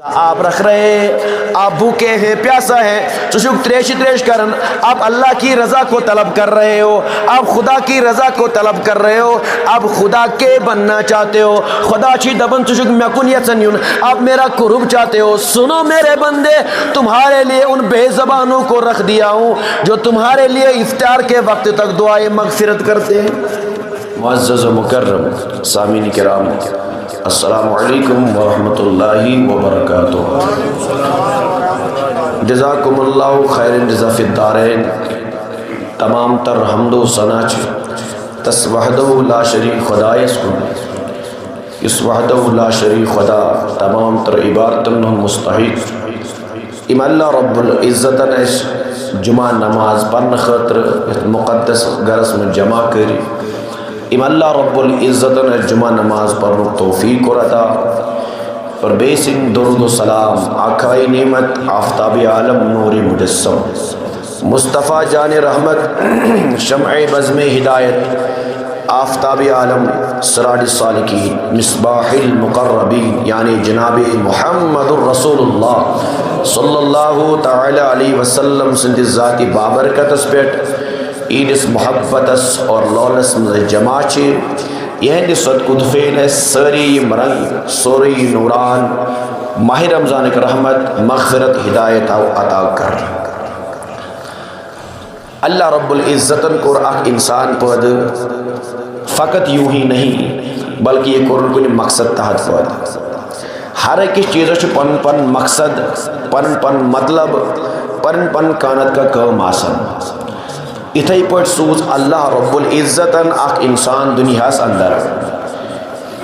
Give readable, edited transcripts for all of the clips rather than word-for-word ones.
آپ رکھ رہے ہیں، آپ بھوکے ہیں، پیاسا ہے، چشک تریش کرن، آپ اللہ کی رضا کو طلب کر رہے ہو، آپ خدا کی رضا کو طلب کر رہے ہو، آپ خدا کے بننا چاہتے ہو، خدا چھی دبن چشک مکن یسن یون، آپ میرا قرب چاہتے ہو۔ سنو میرے بندے، تمہارے لیے ان بے زبانوں کو رکھ دیا ہوں جو تمہارے لیے افطار کے وقت تک دعائے مغفرت کرتے ہیں۔ معزز و مکرم سامعین کرام، السلام علیکم ورحمۃ اللہ وبرکاتہ۔ جزاکم اللہ خیر جزا فی الدارین۔ تمام تر حمد و ثنا تس وحدہ لا شریک خدایس کن، اس وحدہ لا شریک خدا تمام تر عبادتن مستحق۔ ام اللہ رب العزت اس جمعہ نماز پڑھنے خاطر مقدس گرس میں جمع کری، ام اللہ رب العزت نے جمعہ نماز پڑھنے توفیق اور عطا، اور بیسن درود و سلام آقائے نعمت آفتاب عالم نور مجسم مصطفیٰ جان رحمت شمع بزم ہدایت آفتاب عالم سراج السالکین مصباح المقربین یعنی جناب محمد الرسول اللہ صلی اللہ تعالی علیہ وسلم سند ذاتی بابرکتس پیٹ عیدس محبتس اور لولس جمع چھ یہ صدق دفین سری مرنگ سوری نوران ماہ رمضان کی رحمت مغفرت ہدایت عطا کر۔ اللہ رب العزت کو اخ انسان پد فقط یوں ہی نہیں بلکہ یہ کور کن مقصد تحت پد، ہر ایک چیز پن پن مقصد، پن پن مطلب، پن پن کانت کا کام آسن۔ اتھائی پٹ سوز اللہ رب العزت اخ انسان دنیا اندر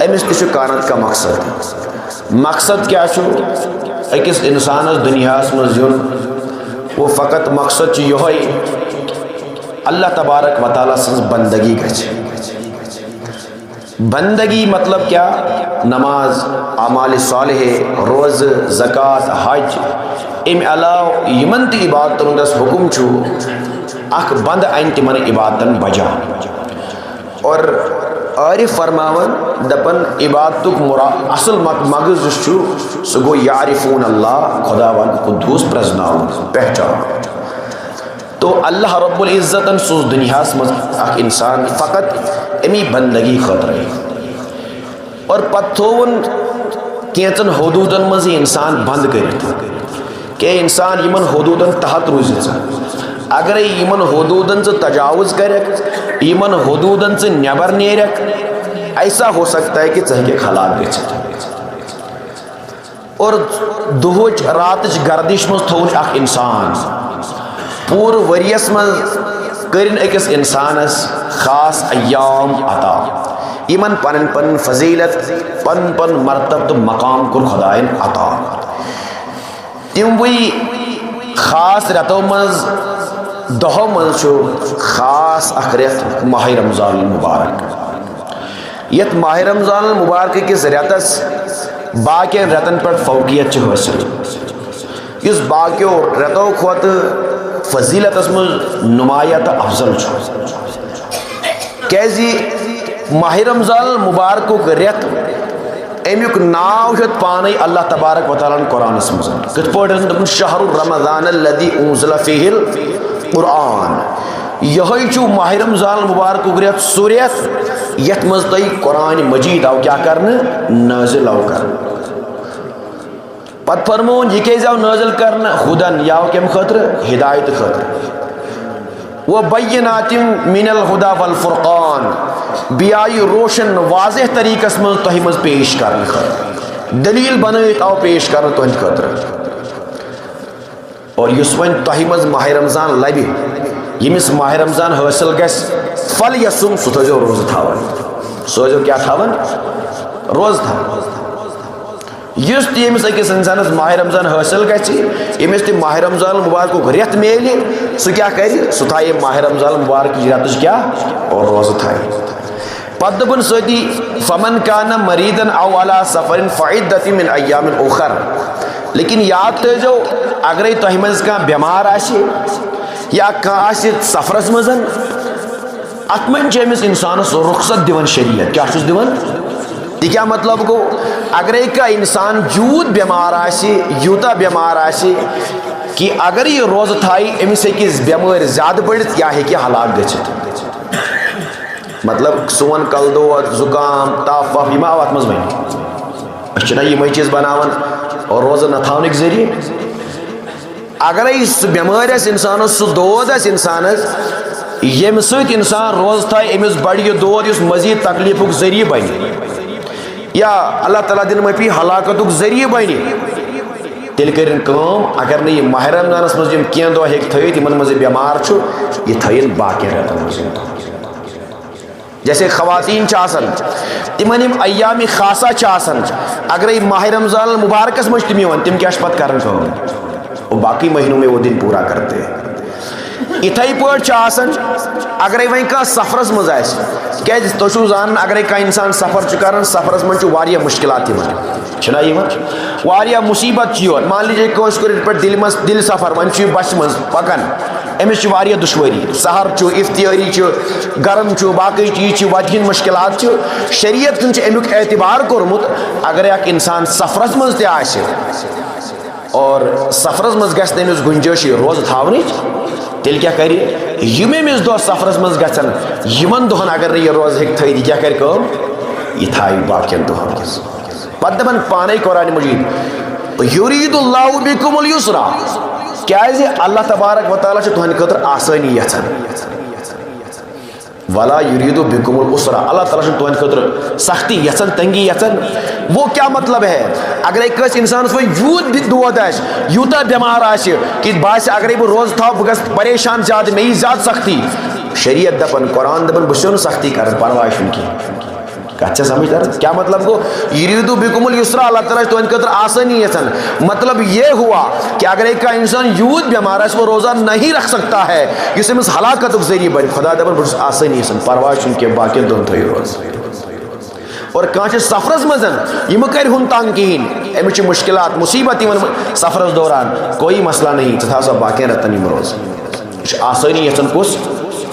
امس تہ کانت کا مقصد، مقصد کیا چھو اکس انسان دنیا مز یون، وہ فقط مقصد یہ اللہ تبارک و تعالیٰ سن بندگی گچھ۔ بندگی مطلب کیا؟ نماز، اعمال صالح، روز، زکوٰۃ، حج، ام علاوہ یمن تی عبادتن دس حکم چھو اخ بند این تمن عبادتن بجا، اور عارف فرماون دپن عبادتک اصل مغز چھو سہ گو یعرفون اللہ، خدا ون قدوس پرزناون پہچان۔ تو اللہ رب العزت سوز دنیا مز اخ انسان فقط امی بندگی خاطر، اور پتہ تھون کینچن حدودن مز انسان بند کرت کہ انسان یمن حدودن تحت روزت، اگر یمن حدودن سے تجاوز کرک، یمن حدودن سے نیبر نیرک، ایسا ہو سکتا ہے کہ ژٕ ہلاک گژھِتھ۔ اور دہچ راتچ گردش مز تھون اخ انسان، پور وریس مز کرن اکس انسانس خاص ایام عطا، یمن پن پن فضیلت، پن پن مرتب تو مقام کر خدائن عطا۔ تم وی خاص رتو مز دہو مز چھو خاص اخ رت ماہ رمضان المبارک۔ یت ماہ رمضان المبارک کس رتس باقی رتن پر فوقیت حاصل، اس باقیو رتو کھوت فضیلت مز نمایاں تو افضل چھو، کیازِ ماہ رمضان المبارک رت امیک ناو ہے پانے اللہ تبارک و تعالیٰ قرآن مز کت پہ شہر رمضان الذی انزل فیہ القرآن، یہ ماہ رمضان المبارک رت سہ رت یت مز تہ قرآن مجید آو کیا کرنے نازل آو کرنے۔ پت فرمون یہ کیازِ آو نازل کرنے؟ ہدن یاو کم خاطر؟ ہدایت خاطر۔ وبینات من الہدی والفرقان، بیائی روشن واضح طریقس مز تہ مز پیش کرنے خاطر، دلیل بنائت آو پیش کرنے تہند خاطر۔ اور یس ون تہ مز ماہ رمضان لبہ، یمس ماہ رمضان حاصل گژھِ فلیصم سہ تھٲیزیو روزٕ تھاون، سہ ٲسۍزیو کیا تھاون؟ روزٕ تھاون۔ یس تہ یمس أکس انسانس ماہ رمضان حاصل گژھِ، یمس تہ ماہ رمضان المبارک رت میلہِ، سہ کیا کرِ؟ سہ تھایہِ ماہ رمضان المبارک رتٕچ کیا؟ اور روزٕ تھایہِ۔ پتہ دپن سۭتی فمن کان مریضن او علی سفر فعدۃ من ایام اخر، لیکن یاد تھٲیزیو اگرے تہ مز کانٛہہ بیمار آسہِ یا کانٛہہ آسہِ سفرس مز، ات من چھِ أمس انسانس رخصت دِوان شریعت، کیا چھُس دِوان؟ یہ کیا مطلب گو؟ اگر ایک انسان یوت بیمار آسی یوتا بیمار آسی کہ اگر یہ روز تھائی امس ہیکہ بیمار زیادہ بڑھت یا ہیکہ ہلاک گژھت. مطلب سون کل دود زکام تاف واف یہ ات مز ون چھنا یمے چیز بناون اور روزہ نہ تھاونک ذریعہ. اگر سہ بیمار انسانس سہ دود انسانس یم ست انسان روز تھائے امس بڑھ یہ دود اس مزید تکلیف ذریعہ بن یا اللہ تعالیٰ دن مفی ہلاکت ذریعہ بن تیل کرن کام. اگر نہ یہ ماہ رمضانس مز کی دہ ہیک تھن مز بیمار یہ تھین باقی رتن مز. جیسے خواتین تمن ایام خاصہ اگر ماہ رمضان المبارکس مجھ تم تم کیا پتہ کرن کام اور باقی مہینوں میں وہ دن پورا کرتے ہیں. اتھائی پٲٹھۍ اگر وۄنۍ کانٛہہ سفرس منٛز آسہِ کیٛازِ تُہۍ چھُو زانان اگرے کانٛہہ اِنسان سفر چھُ کران سفرس منٛز چھُ واریاہ مُشکلات یِوان چھِنا یِوان واریاہ مُصیبت چھِ یِوان. مان لیجیے کٲنٛسہِ کوٚر یِتھ پٲٹھۍ دِلہِ منٛز دِلہِ سفر وۄنۍ چھُ یہِ بسہِ منٛز پکان أمِس چھِ واریاہ دُشوٲری سہر چھُ افتیٲری چھُ گرم چھُ باقٕے چیٖز چھِ وتہِ ہِنٛدۍ مُشکلات چھِ. شریعتن چھُ امیُک اعتبار کوٚرمُت اگرے اکھ اِنسان سفرس منٛز تہِ آسہِ اور سفرس منٛز گژھِ نہٕ أمِس گُنجٲیش روزٕ تھاونٕچ تیٚلہِ کیٛاہ کرِ یِم أمِس دۄہ سفرس منٛز گژھن یِمن دۄہن اگر نہٕ یہِ روزٕ ہیٚکہِ تھٲیِتھ یہِ کیٛاہ کرِ کٲم یہِ تھایہِ باقین دۄہن کِس. پتہٕ دپان پانے قرآن مجیٖد یُریٖدُ اللہُ بِکُمُ الْیُسْرَ کیٛازِ اللہ تبارک و تعالیٰ چھُ تُہنٛدِ خٲطرٕ آسٲنی یژھان. ولا یُریٖدُ بِکُمُ الْعُسْرَ اللہ تعالیٰ چھُنہٕ تُہنٛدِ خٲطرٕ سختی یژھان تنگی یژھان. وہ کیا مطلب ہے اگرے کٲنٛسہِ انسانس وۄنۍ یوٗت دود آسہِ یوٗتاہ بٮ۪مار آسہِ کہ باسہِ اگرے بہٕ روزٕ تھاو بہٕ گژھٕ پریشان زیادٕ مےٚ یی زیادٕ سختی. شریعت دپان قرآن دپان بہٕ چھُسو نہٕ سختی کران پرواے چھُنہٕ کینٛہہ. کتھ چھا سمجھ تر کیا مطلب گو یریدو بکم اليسرا اللہ تعالیٰ تہنٛدِ خٲطرٕ آسانی یژھان. مطلب یہ ہوا کہ اگر ایک کا انسان یوت بیمار ہے وہ روزہ نہیں رکھ سکتا ہے اس امس ہلاکت ذریعہ بن خدا دپان بہٕ چھُس آسانی یژھان پرواے چھُنہٕ کینٛہہ باقین دۄہن تھٲیِو روزٕ. اور کانٛہہ چھُ سفرس منٛز یہِ مہٕ کرِ ہُن تنگ کہیٖنۍ أمِس چھِ مُشکلات مصیبت یِوان سفرس دوران کوئی مسئلہ نہیں ژٕ تھاو سا باقین رٮ۪تن یِم روزٕ. یہِ چھُ آسٲنی یژھان کُس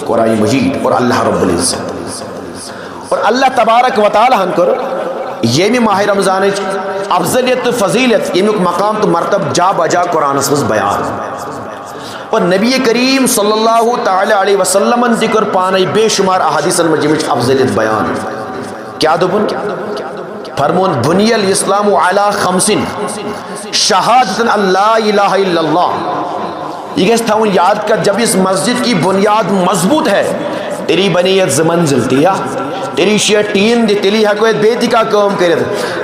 قرآن مجید اور اللہ رب العزت. اور اللہ تبارک و تعالیٰ ہن کر ییٚمہِ ماہ رمضانٕچ افضلیت تہٕ فضیلت ییٚمیُک مقام تہٕ مرتب جا بجا قرآنس منٛز بیان. اور نبی کریم صلی اللہ تعالی علیہ وسلمن تہِ کٔر پانے بے شمار احادیثن منٛز ییٚمِچ افضلیت بیان. کیا دوٚپُن فرمون بُنِیَ الاسلام علی خمسن شہادت ان لا الہ الا اللہ. یہ گژھِ تھاوُن یاد کر جب اس مسجد کی بنیاد مضبوط ہے تیری بنی یت منزل تیا تیری شیئر ٹین دی تیلی ہکویت بیتی کا کام کرد.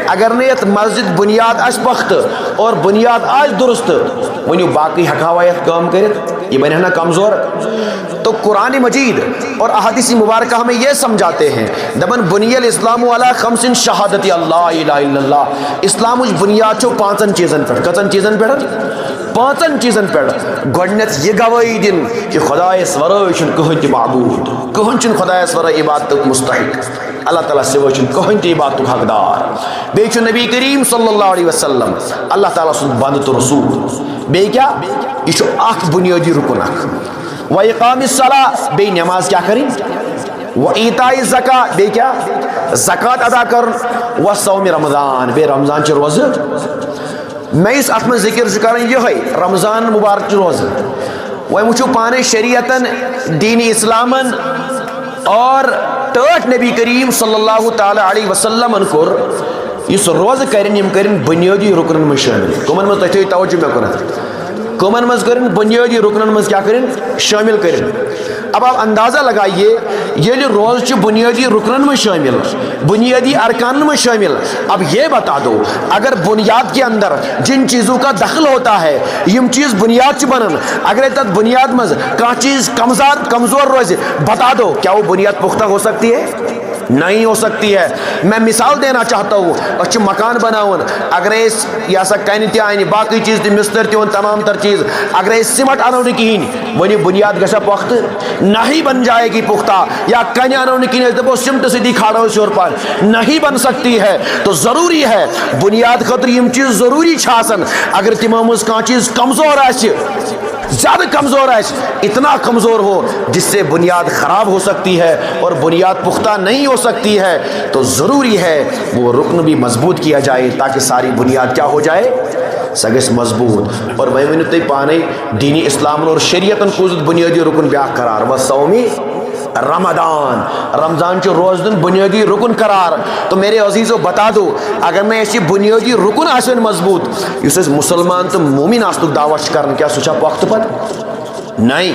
اگر نیت مسجد بنیاد آس پخت اور بنیاد آس درست ونیو باقی حقاویت کام کرد یہ بنے نا کمزور. تو قرآن مجید اور احادیث مبارکہ ہمیں یہ سمجھاتے ہیں دبن بنی الاسلام علی خمسن شہادت اللہ الہ الا اللہ. اسلام بنیاد چھو پانچن چیزن پر کتن چیزن پر پانچن چیزن پر. گۄڈنیٚتھ یہ گواہی دن کہ خدا ورٲے چھُنہٕ کٕہٕنۍ تہِ معبوٗد کٕہٕنۍ چھُنہٕ خدایس ورٲے عبادتُک مستحق اللہ تعالیٰ سوٲے چھُنہٕ کٕہٕنۍ تہِ عبادتُک حقدار. بیٚیہِ چھُ نبی کریم صلی اللہ علیہ وسلم اللہ تعالیٰ سُنٛد بنٛدٕ تہٕ رسوٗل. بیٚیہِ کیاہ یہِ چھُ اکھ بُنیٲدی رُکُن اکھ. وإقام الصلاة بیٚیہِ نٮ۪ماز کیاہ کَرٕنۍ وإیتاء الزکاة بیٚیہِ کیاہ زکات ادا کرُن وصوم رمضان بیٚیہِ رمضان چہِ روزٕ. میں اس اتھ منٛز ذکر چھُ کران یِہوٚے رمضان مبارک چہِ روزٕ. وۄنۍ وٕچھو پانے شریعتن دین اسلامن اور ٹٲٹھ نبی کریم صلی اللہ تعالی علیہ وسلمن کوٚر یُس روزٕ کرن یِم کرن بُنیٲدی رُکنن منٛز شٲمِل. کٕمن منٛز تُہۍ تھٲیِو توجہ مےٚ کُنتھ کٕمن منٛز کرن بُنیٲدی رُکنن منٛز کیاہ کرن شٲمِل کرن. اب آپ اندازہ لگائیے ییٚلہِ روزٕ چھُ بُنیٲدی رُکنن منٛز شٲمِل بُنیٲدی ارکانن منٛز شٲمِل. اب یہ بتا دو اگر بنیاد کے اندر جن چیزوں کا دخل ہوتا ہے یم چیز بنیاد چھِ بنان اگر تتھ بنیاد منٛز کانٛہہ چیز کمزور روزِ بتا دو کیا وہ بنیاد پختہ ہو سکتی ہے نہیں ہو سکتی ہے. میں مثال دینا چاہتا ہوں أسۍ چھِ مکان بناون اگر یہ سا کنہِ تہِ انہِ باقٕے چیز تہِ مستر تہِ اوٚن تمام تر چیز اگر سیمٹ انو نہٕ کہیٖنۍ ؤنِو بنیاد گژھا پختہٕ نہیں بن جائے گی پختہ، یا کنیانوں نے کی دبو سمت سے دکھاڑو سے اور پار نہیں بن سکتی ہے. تو ضروری ہے بنیاد خطر یم چیز ضروری چھاسن. اگر تمام اس کا چیز کمزور آئے، زیادہ کمزور ہے، اتنا کمزور ہو جس سے بنیاد خراب ہو سکتی ہے اور بنیاد پختہ نہیں ہو سکتی ہے، تو ضروری ہے وہ رکن بھی مضبوط کیا جائے تاکہ ساری بنیاد کیا ہو جائے، سگس مضبوط. اور میں ونو تھی پانے دینی اسلام اور شریعتن کوزت بنیادی رکن بیا قرار و سومی رمضان، رمضان چو روز دن بنیادی رکن قرار. تو میرے عزیزو بتا دو، اگر میں ایسی بنیادی رکن آسن مضبوط، اس مسلمان تو مومن آستک دعوت کرن کیا سوچا پخت پت نہیں،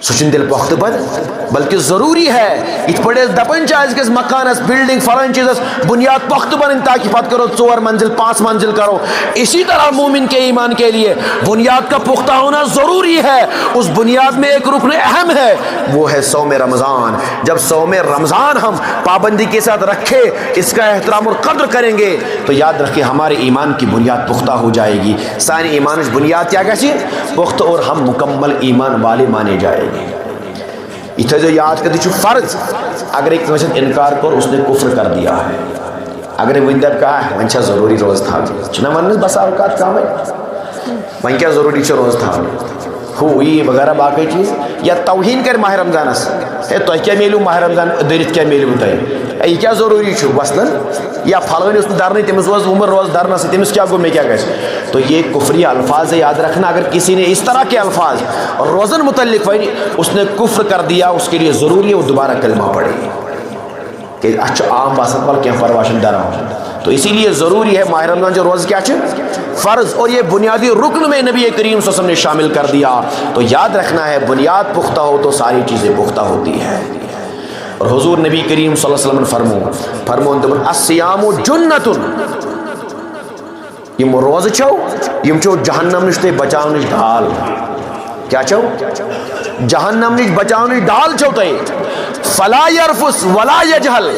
سوچن دل پخت پت، بلکہ ضروری ہے ات پڑے دپن چاہیز کس مکانس بلڈنگ فلان چیزس بنیاد پخت بنن تاکہ پت کرو 4 منزل 5 منزل کرو. اسی طرح مومن کے ایمان کے لیے بنیاد کا پختہ ہونا ضروری ہے. اس بنیاد میں ایک رکن اہم ہے، وہ ہے صوم رمضان. جب صوم رمضان ہم پابندی کے ساتھ رکھے، اس کا احترام اور قدر کریں گے، تو یاد رکھیں ہمارے ایمان کی بنیاد پختہ ہو جائے گی. ساری ایمان کی بنیاد کیا کیسی پختہ، اور ہم مکمل ایمان والے مانے جائیں گے. اتنا جو یاد کرتی چھو فرض، اگر ایک مسجد انکار کر اس نے کفر کر دیا ہے. اگر وندر کہا ہے منچا ضروری روز تھا چنا منس بس اوقات کام ہے من کیا ضروری چھ روز تھا ہوئی وغیرہ باقی چیز، یا توہین کر ماہ رمضانس ہے تو کیا میلو ماہ رمضان دریت کیا میلو تہ یہ کیا ضروری چھو مثلا، یا پھلوین اس درنی تمس روز عمر روز درنا سے تمس کیا گو میں کیا گھس. تو یہ کفری الفاظ ہے، یاد رکھنا. اگر کسی نے اس طرح کے الفاظ روزن متعلق اس نے کفر کر دیا، اس کے لیے ضروری ہے وہ دوبارہ کلمہ پڑھے کہ اچھا عام باسط پر کیا پرواشن ڈرا ہو. تو اسی لیے ضروری ہے ماہ رمضان جو روز کیا فرض، اور یہ بنیادی رکن میں نبی کریم صلی اللہ علیہ وسلم نے شامل کر دیا. تو یاد رکھنا ہے بنیاد پختہ ہو تو ساری چیزیں پختہ ہوتی ہے. اور حضور نبی کریم صلی اللہ علیہ وسلم فرمون الصیام جنۃ، یم روز چھو یم چھو جہنم نش تے بچاونچ ڈال. کیا چھو؟ جہنم نش بچاونچ ڈال چھو تے. فلا یرفس ولا یجہل،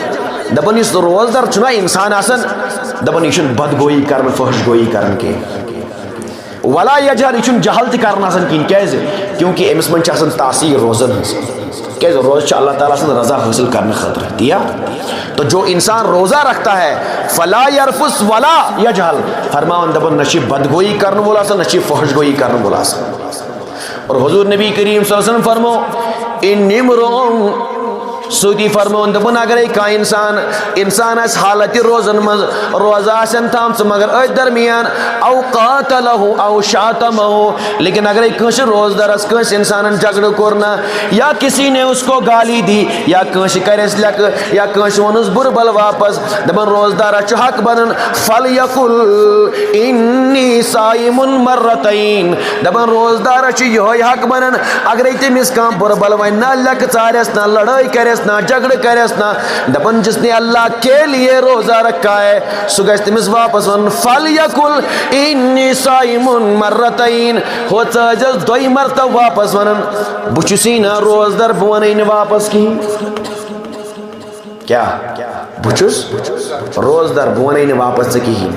دپن اس روز در چھنا انسان آسن دپن یہ بدگوئی کرن فحش گوئی کرن کے، ولا یجہل یہ جہل تہ کرن آسن کین. کیونکہ امس من آسن تاثیر روزن ہنس، کہ روز اللہ تعالیٰ سے رضا حاصل کرنے خاطر دیا. تو جو انسان روزہ رکھتا ہے فلا یرفس ولا یجہل، فرمان دپن نشی بدگوئی کرن والا سا نشی فحش گوئی کرن والا سا. اور حضور نبی کریم صلی اللہ علیہ وسلم فرمو ان امرؤ سودی فرمون دپن اگر کا انسان اس حالت روزن مز روزہ آسن تھام مگر ات درمیان او قاتلہ او شاتمہ، لیکن اگر کنس روزدارس کنس انسان جھگڑ کرنا، یا کسی نے اس کو گالی دی، یا کنس کرس لک، یا کنس ونس بربل واپس، دپن روزدار چھ حق بنن فلیقل انی صائم مرتین، دپن روزدار چھ یہ حق بنن اگر تمس کان بربل ون نہ لک ژارس نہ لڑائی کرس نہ جھگڑ کرس نہ، دپن جس نے اللہ کے لیے روزہ رکھا ہے سو گژھِ تمس واپس ون فلیقل انی صائم مرتین، ہو ژجس دوئی مرتبہ واپس ونن بچسی نا روزدار بہ ونی نہ واپس کہین. کیا بچس روزدار بہ ونی نہ واپس کہین.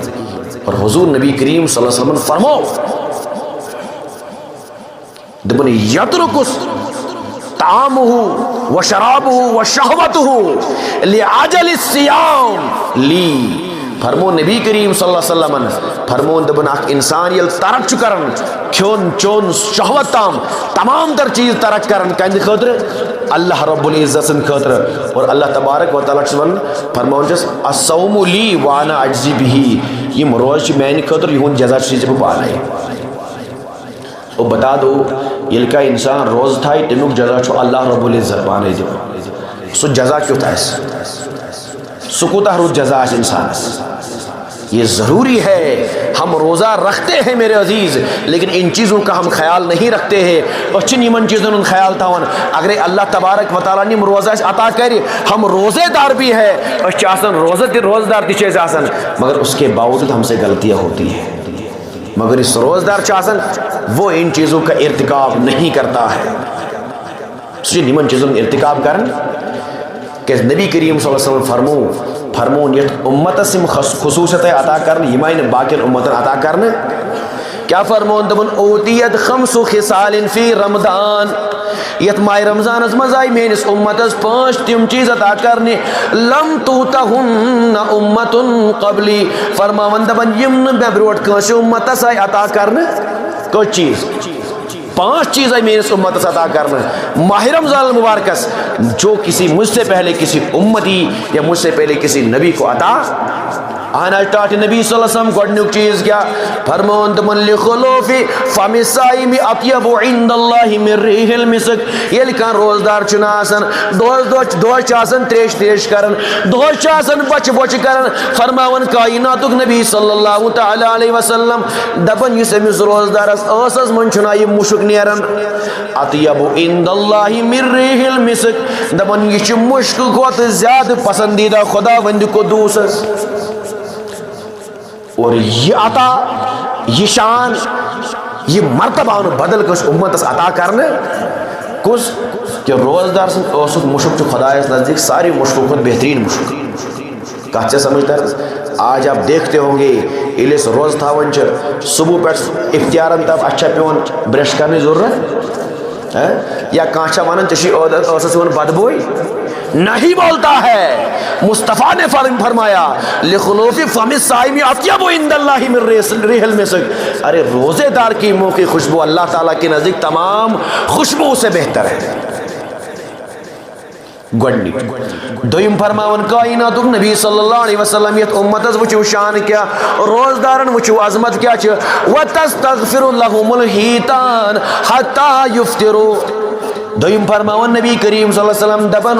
اور حضور نبی کریم صلی اللہ علیہ وسلم فرمو دپن یترکس طعامہ و شرابہ و شہوتہ لعجل الصیام لی. فرمون نبی کریم صلی اللہ علیہ وسلم فرمون دپن اخ انسان یل ترک چھ کرن کھون چون شہوت تمام در چیز ترک کرن کند خاطر اللہ رب العزت سن خاطر. اور اللہ تبارک و تعالی چھ فرمون چھ الصوم لی وانا اجزی بہ، یم روز میانہ خاطر یہن جزا چھ بہ پانے. اور بتا دو یل کا انسان روز تھائی تمیک جزا چھو اللہ رب العزت پانے دو. سو جزا کیوں تھا سو کوتا روز جزا اس انسان. یہ ضروری ہے ہم روزہ رکھتے ہیں میرے عزیز، لیکن ان چیزوں کا ہم خیال نہیں رکھتے ہیں. اور چن یمن چیزوں ان خیال تھاون اگر اللہ تبارک و تعالیٰ نے روزہ عطا کر ہم روزے دار بھی ہے اور روزدار تھی چیز آسن، مگر اس کے باوجود ہم سے غلطیاں ہوتی ہیں. مگر اس روزدار چاسن وہ ان چیزوں کا ارتکاب نہیں کرتا ہے. نمن چیزوں کا ارتکاب کرن کہ نبی کریم صلی اللہ علیہ وسلم فرمون یہ امت سے خصوصیت عطا کرن یمائن باقی امتن عطا کرن کیا فرمون دبن اوتیت خمس خصال فی رمضان یت ماہ رمضان مز آئی میس امتس 5 تم چیز عطا کرنے لم توتہن امت قبلی فرماون دبن یم بے بروٹ کنس امتس آئی عطا کرنے کچھ چیز 5 چیز آئی میرے امت عطا کرنا ماہ رمضان المبارکس جو کسی مجھ سے پہلے کسی امتی یا مجھ سے پہلے کسی نبی کو عطا آنا ٹاٹ نبی صلی اللہ علیہ وسلم گوڑنیک چیز کیا فرمون تمن لخلوفی فم الصائم اطیب عند اللہ من ریح المسک یہ لکھان روزدار چنا آسن دوش چاسن تریش کرن دوش چاسن بچ کرن فرماون کائناتک نبی صلی اللہ تعالی علیہ وسلم دبن یس امس روزدار اسس من چنا یہ مشک نیرن اطیب عند اللہ من ریح المسک دبن یہ مشک گوت زیادہ پسندیدہ خدا وند کو دوسس اور یہ عطا یہ شان یہ مرتبہ بدل کس امتس عطا کرنے کس کہ روزدار سن اوسط مشک چو خدا اس نزدیک ساری مشکوں کو بہترین مشک کہتے سمجھتا ہے آج آپ دیکھتے ہوں گے ایلیس روز تھاون چھ صبح پر افتیارن تب اچھا پیون برش کرنے ضرورت یا کانچا وانن چشی اوسط سون بدبوئی نہیں بولتا ہے مصطفیٰ نے فرمایا لخلوف فم الصائم اطیب عند اللہ من ریح المسک ارے روزے دار کی منہ کی خوشبو اللہ تعالیٰ کے نزدیک تمام خوشبو سے بہتر ہے گوڑنی دویم فرماون کائناتک نبی صلی اللہ علیہ وسلم یت امتس وچو شان کیا روزدارن وچو عظمت کیا چھ وتستغفر لهم الحیتان حتی یفتروا دویم فرماون نبی کریم صلی اللہ علیہ وسلم دبن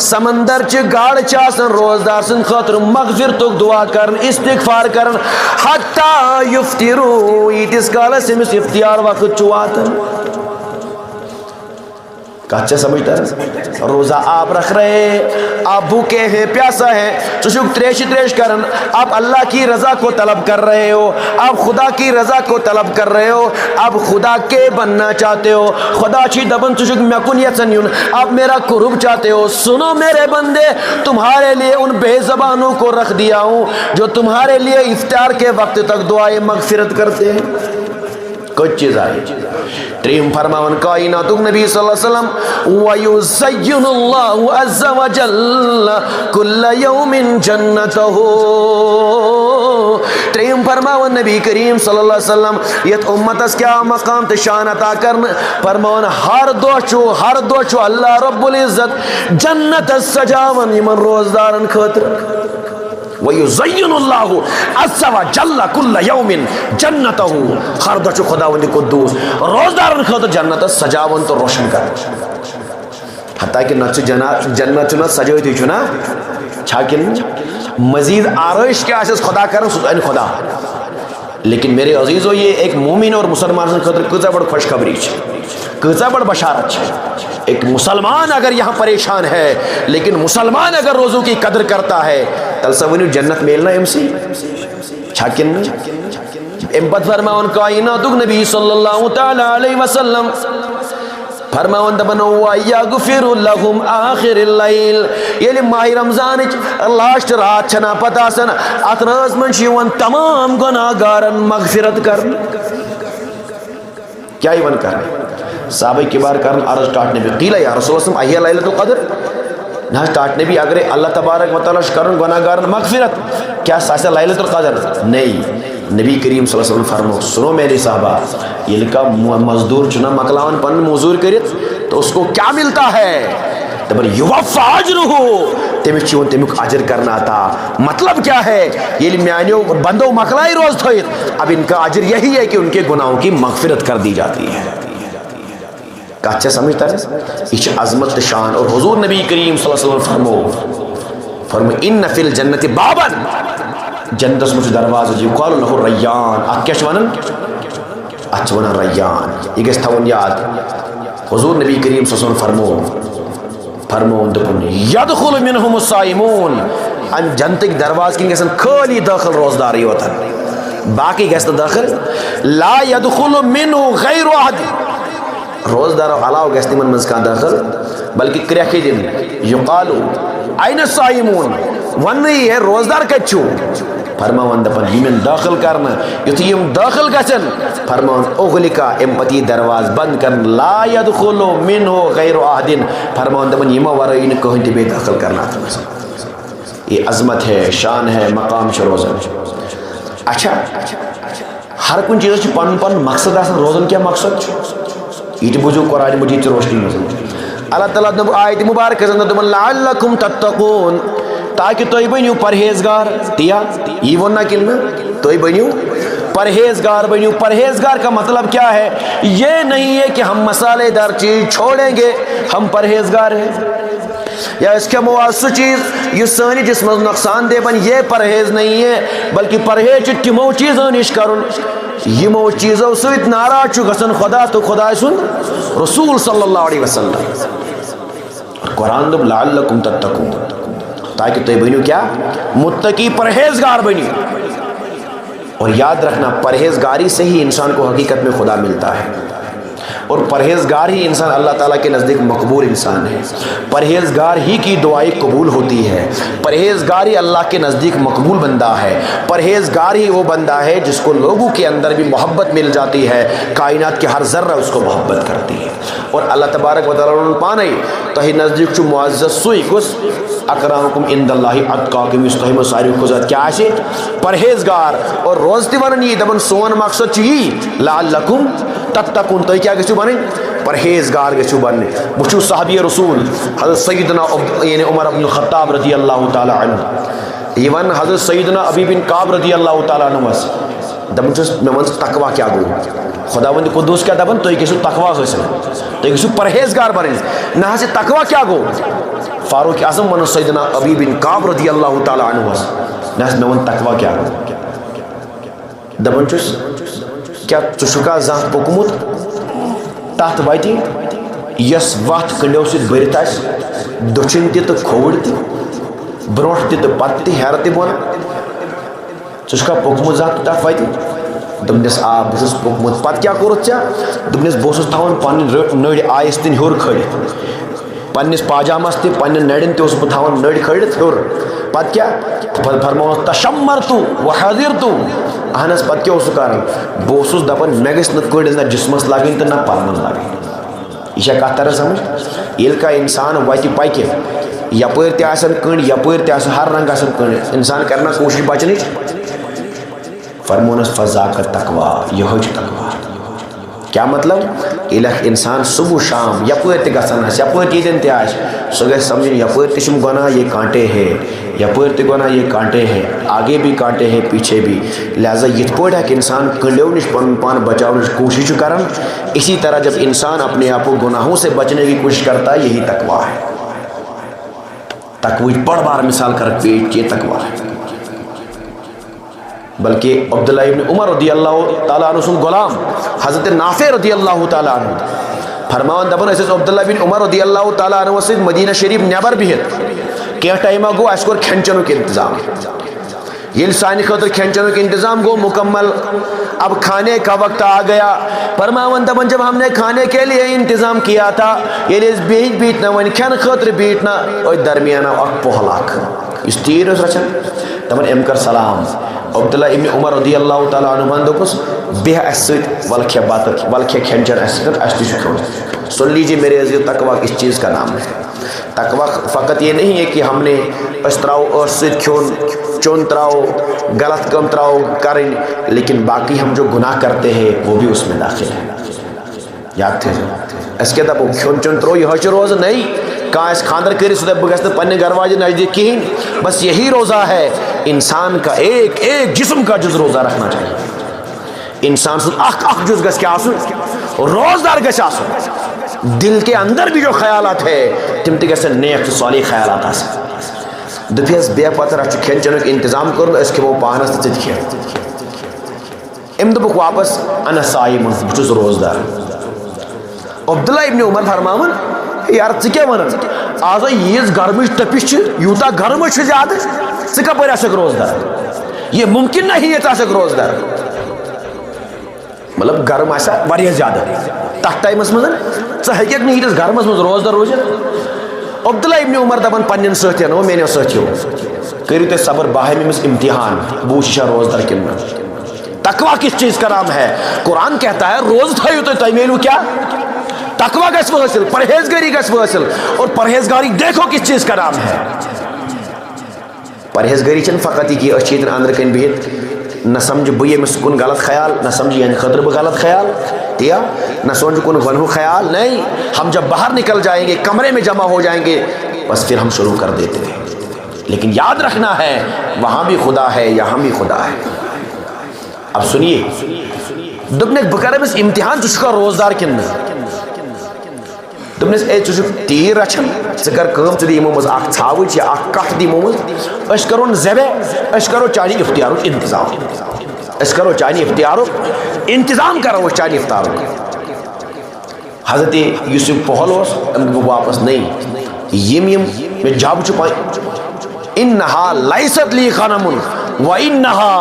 سمندر چھ گاڑ چاسن روزدار سن خاطر مغفرتک دعا کرن استغفار کرن حتی یفتروا ایتس کالا سمس افتیار وقت چواتن کچھ سمجھتا ہے روزہ آپ رکھ رہے آپ بھوکے ہیں پیاسا ہیں چشک تریش کرن آپ اللہ کی رضا کو طلب کر رہے ہو آپ خدا کی رضا کو طلب کر رہے ہو آپ خدا کے بننا چاہتے ہو خدا چھی دبن چشک میکن یسن یون آپ میرا قرب چاہتے ہو سنو میرے بندے تمہارے لیے ان بے زبانوں کو رکھ دیا ہوں جو تمہارے لیے افطار کے وقت تک دعائیں مغفرت کرتے ہیں کچھ چیز آئی تریم فرماون کائناتک نبی صلی اللہ علیہ وسلم وَيُزَيِّنُ اللَّهُ عَزَّ وَجَلَّ كُلَّ يَوْمٍ جَنَّتَهُ تریم فرماون نبی کریم صلی اللہ علیہ وسلم یہ امتس کیا مقام تشان عطا کرن فرماون ہر دو چو اللہ رب العزت جنت سجاون یمن روزدارن خاطر وَيُزَيِّنُ اللَّهُ عَزَّ وَجَلَّ كُلَّ يَوْمٍ جَنَّتَهُ ہر دو چو خداوند قدوس روزدارن خاطر جنت سجاون تو روشن کر حتیٰ کہ نچ جنت چنا سجوئی تھی چنا چھاکن مزید آرائش کیا اساس خدا کرن سدائن خدا لیکن میرے عزیزو یہ ایک مومن اور مسلمان سے خاطر کتا بڑا خوشخبری کتا بڑا بشارت ایک مسلمان اگر یہاں پریشان ہے لیکن مسلمان اگر روزوں کی قدر کرتا ہے تلسونی جنت میلنا امسی چھاکن امپت فرماؤن کائناتک نبی صلی اللہ تعالی علیہ وسلم فرماؤن دبنو وَيَغْفِرُ لَهُمْ آخِرِ اللَّيْلِ یلی ماہ رمضان لاشت رات چھنا پتا سن اتراز من شیون تمام گناہگارن مغفرت کرن کیا ہی بن کرن صحابہ کبار کرن عرض ٹاٹنے بھی قیلہ یا رسول اللہ اہی لیلۃ القدر نہ ٹاٹنے بھی اگر اللہ تبارک و تعالیٰ کرن گناہگارن مغفرت کیا ساسا لیلۃ القدر نہیں نبی کریم صلی اللہ علیہ وسلم فرمو سنو میری صحابہ یہ لکھا مزدور چنا مکلاون پن مزدور کرت تو اس کو کیا ملتا ہے تبر یوفا اجرہ تمہیں چیون تمہیں اجر کرنا تھا مطلب کیا ہے یہ میانیو بندو مکلائی روز تھوئیت اب ان کا اجر یہی ہے کہ ان کے گناہوں کی مغفرت کر دی جاتی ہے اچھا سمجھتا ہے اس عظمت شان اور حضور نبی کریم صلی اللہ علیہ وسلم فرمو ان فی الجنت بابا جنت اس مجھے دروازہ جی قالو لہو ریان آپ کیا شوانن اچھا ونن ریان یہ گیس تھاون یاد حضور نبی کریم صلی اللہ علیہ وسلم فرمو دکن یدخل منہم الصائمون ان جنت کی دروازہ کی گیسن کھلی داخل روزداری ہوتا باقی گیس داخل لا یدخل منہ غیر احد روزدار علاوہ گیس من منز کا داخل بلکہ کریکی دن یقالو این الصائمون ون رہی ہے روزدار کچھو فرماون دپن یمن داخل کرنا یتھی یم داخل گژھن فرماون اغلقا ام پتی دروازہ بند کرن لا يدخل منه غیر احد فرماون دپن یمو ورٲے نہٕ کٕہٕنۍ تہِ بیٚیہِ داخل کرنا اتھ منٛز. یہ عظمت ہے، شان ہے، مقام چھُ روزان. اچھا ہر کُنہِ چیٖزس چھُ پنُن پنُن مقصد آسان. روزان کیٛاہ مقصد چھُ یہ تہِ بوٗزِو قرآن مجیٖد چہِ روشنی منٛز. اللہ تعالیٰ دوٚپ آیتہِ مُبارکس انٛدر دوٚپُن لعلکم تتقوٗن تاکہ تُہۍ بٔنِو پرہیزگار. تیا یہ ووٚن نا کِنہٕ نہٕ تُہۍ بٔنِو پرہیزگار بنیو. پرہیزگار کا مطلب کیا ہے؟ یہ نہیں ہے کہ ہم مسالے دار چیز چھوڑیں گے ہم پرہیزگار ہیں، یا اس کے موازی چیز یہ سانی جسم نقصان دے بن، یہ پرہیز نہیں ہے. بلکہ پرہیز تمو چیزوں نش کرن یمو چیزوں سۭتۍ ناراض چھُ گژھان خدا تو خدا سُنٛد رسول صلی اللہ علیہ وسلم. قرآن دوٚپ لعلکم تتقون تاکہ تُہۍ بنیو کیا متقی، پرہیزگار بنیو. اور یاد رکھنا پرہیزگاری سے ہی انسان کو حقیقت میں خدا ملتا ہے، اور پرہیزگار ہی انسان اللہ تعالیٰ کے نزدیک مقبول انسان ہے. پرہیزگار ہی کی دعائیں قبول ہوتی ہے. پرہیزگار ہی اللہ کے نزدیک مقبول بندہ ہے. پرہیزگار ہی وہ بندہ ہے جس کو لوگوں کے اندر بھی محبت مل جاتی ہے، کائنات کے ہر ذرہ اس کو محبت کرتی ہے. اور اللہ تبارک و تعالیٰ پانے تہی نزدیک چھُ معزز سُے کُس اکرمکم عند اللہ اتقاکم، یُس تۄہہِ منٛز ساروی کھۄتہٕ زیادٕ کیٛاہ آسہِ پرہیزگار. اور روز تہِ وَنان یی دَپان سون مقصد چھُ یی لعلکم تتقون تُہۍ کیٛاہ گٔژھِو بنٕنۍ پرہیزگار گٔژھِو بنٕنۍ. وٕچھِو صحابی رسول حضرت سیدنا یعنی عمر بن الخطاب رضی اللہ تعالیٰ عنہ یہ ون حضرت سیدنا ابی بن کعب رضی اللہ تعالیٰ عنہس دپان چھُس مےٚ وَن ژٕ تقوا کیٛاہ گوٚو. خداوندِ قدوٗس کیٛاہ دپان تُہۍ گٔژھِو تقوا حٲصِل، تُہۍ گٔژھِو پرہیزگار بنٕنۍ. نہ حظ یہِ تقوا کیٛاہ گوٚو؟ فاروق اعظم ون سیدنا ابی بن کعب رضی اللہ تعالیٰ عنہس نہ حظ مےٚ ووٚن تقوا کیٛاہ گوٚو. دپان چھُس کیٛاہ ژٕ چھُکھا زانٛہہ پوٚکمُت تتھ وتہِ یۄس وتھ کنڈیو سۭتۍ بٔرِتھ آسہِ، دٔچھِنۍ تہِ تہٕ کھووُر تہِ، برونٛٹھ تہِ تہٕ پتہٕ تہِ، ہیرٕ تہِ بۄن؟ ژٕ چھُکھا پوٚکمُت زانٛہہ تتھ وتہِ؟ دوٚپنس آ بہٕ چھُس پوٚکمُت. پتہٕ کیٛاہ کوٚرُتھ ژےٚ؟ دوٚپنس بہٕ اوسُس تھاوان پنٕنۍ نٔرۍ آیستِن ہیوٚر کھٲلِتھ، پننس پاجامس تہِ پننٮ۪ن نرٮ۪ن تہِ اوسُس بہٕ تھاوان نٔرۍ کھٲلِتھ ہیوٚر. پتہٕ کیٛاہ فرماوس تشمرتُ وحذرتُ. اہن حظ پتہٕ کیٛاہ اوسُس کران؟ بہٕ اوسُس دپان مےٚ گژھِ نہٕ کٔڑۍ نہ جسمس لگٕنۍ تہٕ نہ پلون لگٕنۍ. یہ چھا کتھ تران سمجھ؟ ییٚلہِ کانٛہہ انسان وتہِ پکہِ یپٲرۍ تہِ آسن کٔنڈۍ یپٲرۍ تہِ آسن ہر رنٛگہٕ آسن کٔنڈۍ، انسان کرِ نا کوٗشش بچنٕچ؟ فرمونس فذاک تقوا، یہوے چھُ تقوا. کیا مطلب؟ ییٚلہِ اکھ انسان صبح شام یپٲرۍ تہِ گژھان آسہِ یپٲرۍ تہِ ییٚتٮ۪ن تہِ آسہِ سُہ گژھِ سمجھُن یپٲرۍ تہِ چھُم گۄناہ یہ کانٹے ہے، یپٲرۍ تہِ گۄناہ یہ کانٹے ہے، آگے بھی کانٹے ہے پیچھے بھی. لہٰذا یِتھ پٲٹھۍ ہیٚکہِ انسان کنڈیو نش پنُن پان بچاونٕچ کوشش چھُ کران، اسی طرح جب انسان اپنے آپ کو گناہوں سے بچنے کی کوشش کرتا ہے یہی تقوا ہے. تقوی بڑھ بار مثال کر پیش یہ تقوا ہے. بلکہ عبداللہ ابن عمر رضی اللہ تعالیٰ عنہ سن غلام حضرت نافع رضی اللہ تعالیٰ عنہ فرماون دپان أسۍ ٲسۍ عبداللہ بن عمر رضی اللہ تعالیٰ عنہ سۭتۍ مدینہ شریف نیبر بِہِتھ. کینٛہہ ٹایما گوٚو اَسہِ کوٚر کھٮ۪ن چٮ۪نُک انتظام. ییٚلہِ سانہِ خٲطرٕ کھٮ۪ن چٮ۪نُک انتظام گوٚو مکمل، اب کھانے کا وقت آ گیا. فرماون دپان جب ہم نے کھانے کے لیے انتظام کیا تھا، ییٚلہِ أسۍ بیٖٹھۍ نہ وۄنۍ کھٮ۪نہٕ خٲطرٕ بیٖٹھۍ نہ أتھۍ درمیان آو اکھ پۄہل اکھ یُس تیٖر اوس رچھان. دپان أمۍ کٔر سلام. عبداللہ ابن عمر رضی اللہ تعالیٰ عنہ دوٚپُس بیٚہہ اَسہِ سۭتۍ وَلہٕ کھےٚ بتہٕ، وَلہٕ کھےٚ کھٮ۪ن چٮ۪ن اَسہِ سۭتۍ، اَسہِ تہِ چھُ کھیوٚن. سن لیجیے میرے عزیز تقوا اس چیز کا نام ہے. تقوا فقط یہ نہیں ہے کہ ہم نے أسۍ تراو ٲس سۭتۍ کھیوٚن، چوٚن تراو، غلط کٲم تراو کرٕنۍ، لیکن باقی ہم جو گناہ کرتے ہیں وہ بھی اس میں داخل ہے. یاد تھٲیزیو أسۍ کیٛاہ دپو کھیوٚن چیوٚن ترٛوو یِہوے چھُ روزٕ نٔے. کانٛہہ آسہِ خانٛدر کٔرِتھ سُہ دپہِ بہٕ گژھٕ نہٕ پننہِ گھر واجہِ نزدیٖک کِہیٖنۍ. بس یہی روزہ ہے. انسان کا ایک ایک جسم کا جز روزہ رکھنا چاہیے. انسان سن اکھ جز گژھِ کیٛاہ آسُن؟ روزدار گژھِ آسُن. دل کے اندر بھی جو خیالات ہے تم تہِ گژھن نیک تہٕ صالح خیالات آسٕنۍ. دپیس بیٚہہ پتہٕ اَسہِ چھُ کھٮ۪ن چٮ۪نُک انتظام کوٚرمُت، أسۍ کھٮ۪مو پانس تہٕ ژٕ تہِ کھٮ۪ہ. أمۍ دوٚپُکھ واپس انا صایمُن، بہٕ چھُس روزدار. عبداللہ ابن عمر فرماون یار ژٕ کیٛاہ وَنان؟ آز ییٖژ گرمٕچ تٔپِش چھِ، یوٗتاہ گرمٕے چھُ زیادٕ، ژٕ کپٲرۍ آسکھ روزدار؟ یہ ممکن نہیں ہے ژٕ آسکھ روزدار. مطلب گرم آسہِ واریاہ زیادٕ تتھ ٹایمس منٛز ژٕ ہیٚککھ نہٕ ییٖتِس گرمس منٛز روزدار روٗزِتھ. عبداللہ ابن عمر دپان پنن ساتھین او میانیو ساتھیو کریو تُہۍ صبر بہٕ ہاوٕ أمِس امتحان بہٕ وٕچھِ یہِ چھا روزدار کِنہٕ نہ. تقویٰ کس چیز کا نام ہے؟ قرآن کہتا ہے روز تھایو تو تۄہہِ میلو کیا؟ تقویٰ گژھِ حٲصِل، پرہیزگاری گژھِ حٲصِل. اور پرہیزگاری دیکھو کس چیز کا نام ہے. پرہیزگاری چھنہٕ فقط یہ کہ أسۍ چھِ ییٚتٮ۪ن أنٛدرٕ کَنۍ بِہِتھ نہ سمجھ بہٕ ییٚمِس کُن غلط خیال، نہ سمجھ یعنی خٲطرٕ بہٕ غلط خیال، یا نہ سوچ کُن ونہو خیال. نہیں، ہم جب باہر نکل جائیں گے، کمرے میں جمع ہو جائیں گے، بس پھر ہم شروع کر دیتے ہیں. لیکن یاد رکھنا ہے وہاں بھی خدا ہے، یہاں بھی خدا ہے. اب سنیے، دوٚپنَکھ بہٕ کَرٕ أمِس امتحان ژٕ چھُکھا روزدار کِنہٕ نہٕ. دوٚپنَس اے ژٕ چھُکھ تیٖر رچھان، ژٕ کر کٲم ژٕ دِ یِمو منٛز اکھ ژھاوٕج یا اکھ کٹھ دِ یِمو منٛز، أسۍ کرون ذبح، أسۍ کرو چانہِ اختیارُک انتظام، أسۍ کرو چانہِ اختیارُک انتظام کرو أسۍ چانہِ اختیارُک. حضرت یوسف پہل اوس أمۍ دوٚپ واپس نہیں، یِم مےٚ جب چھُ پاے انہا لیست لی غنم وانہا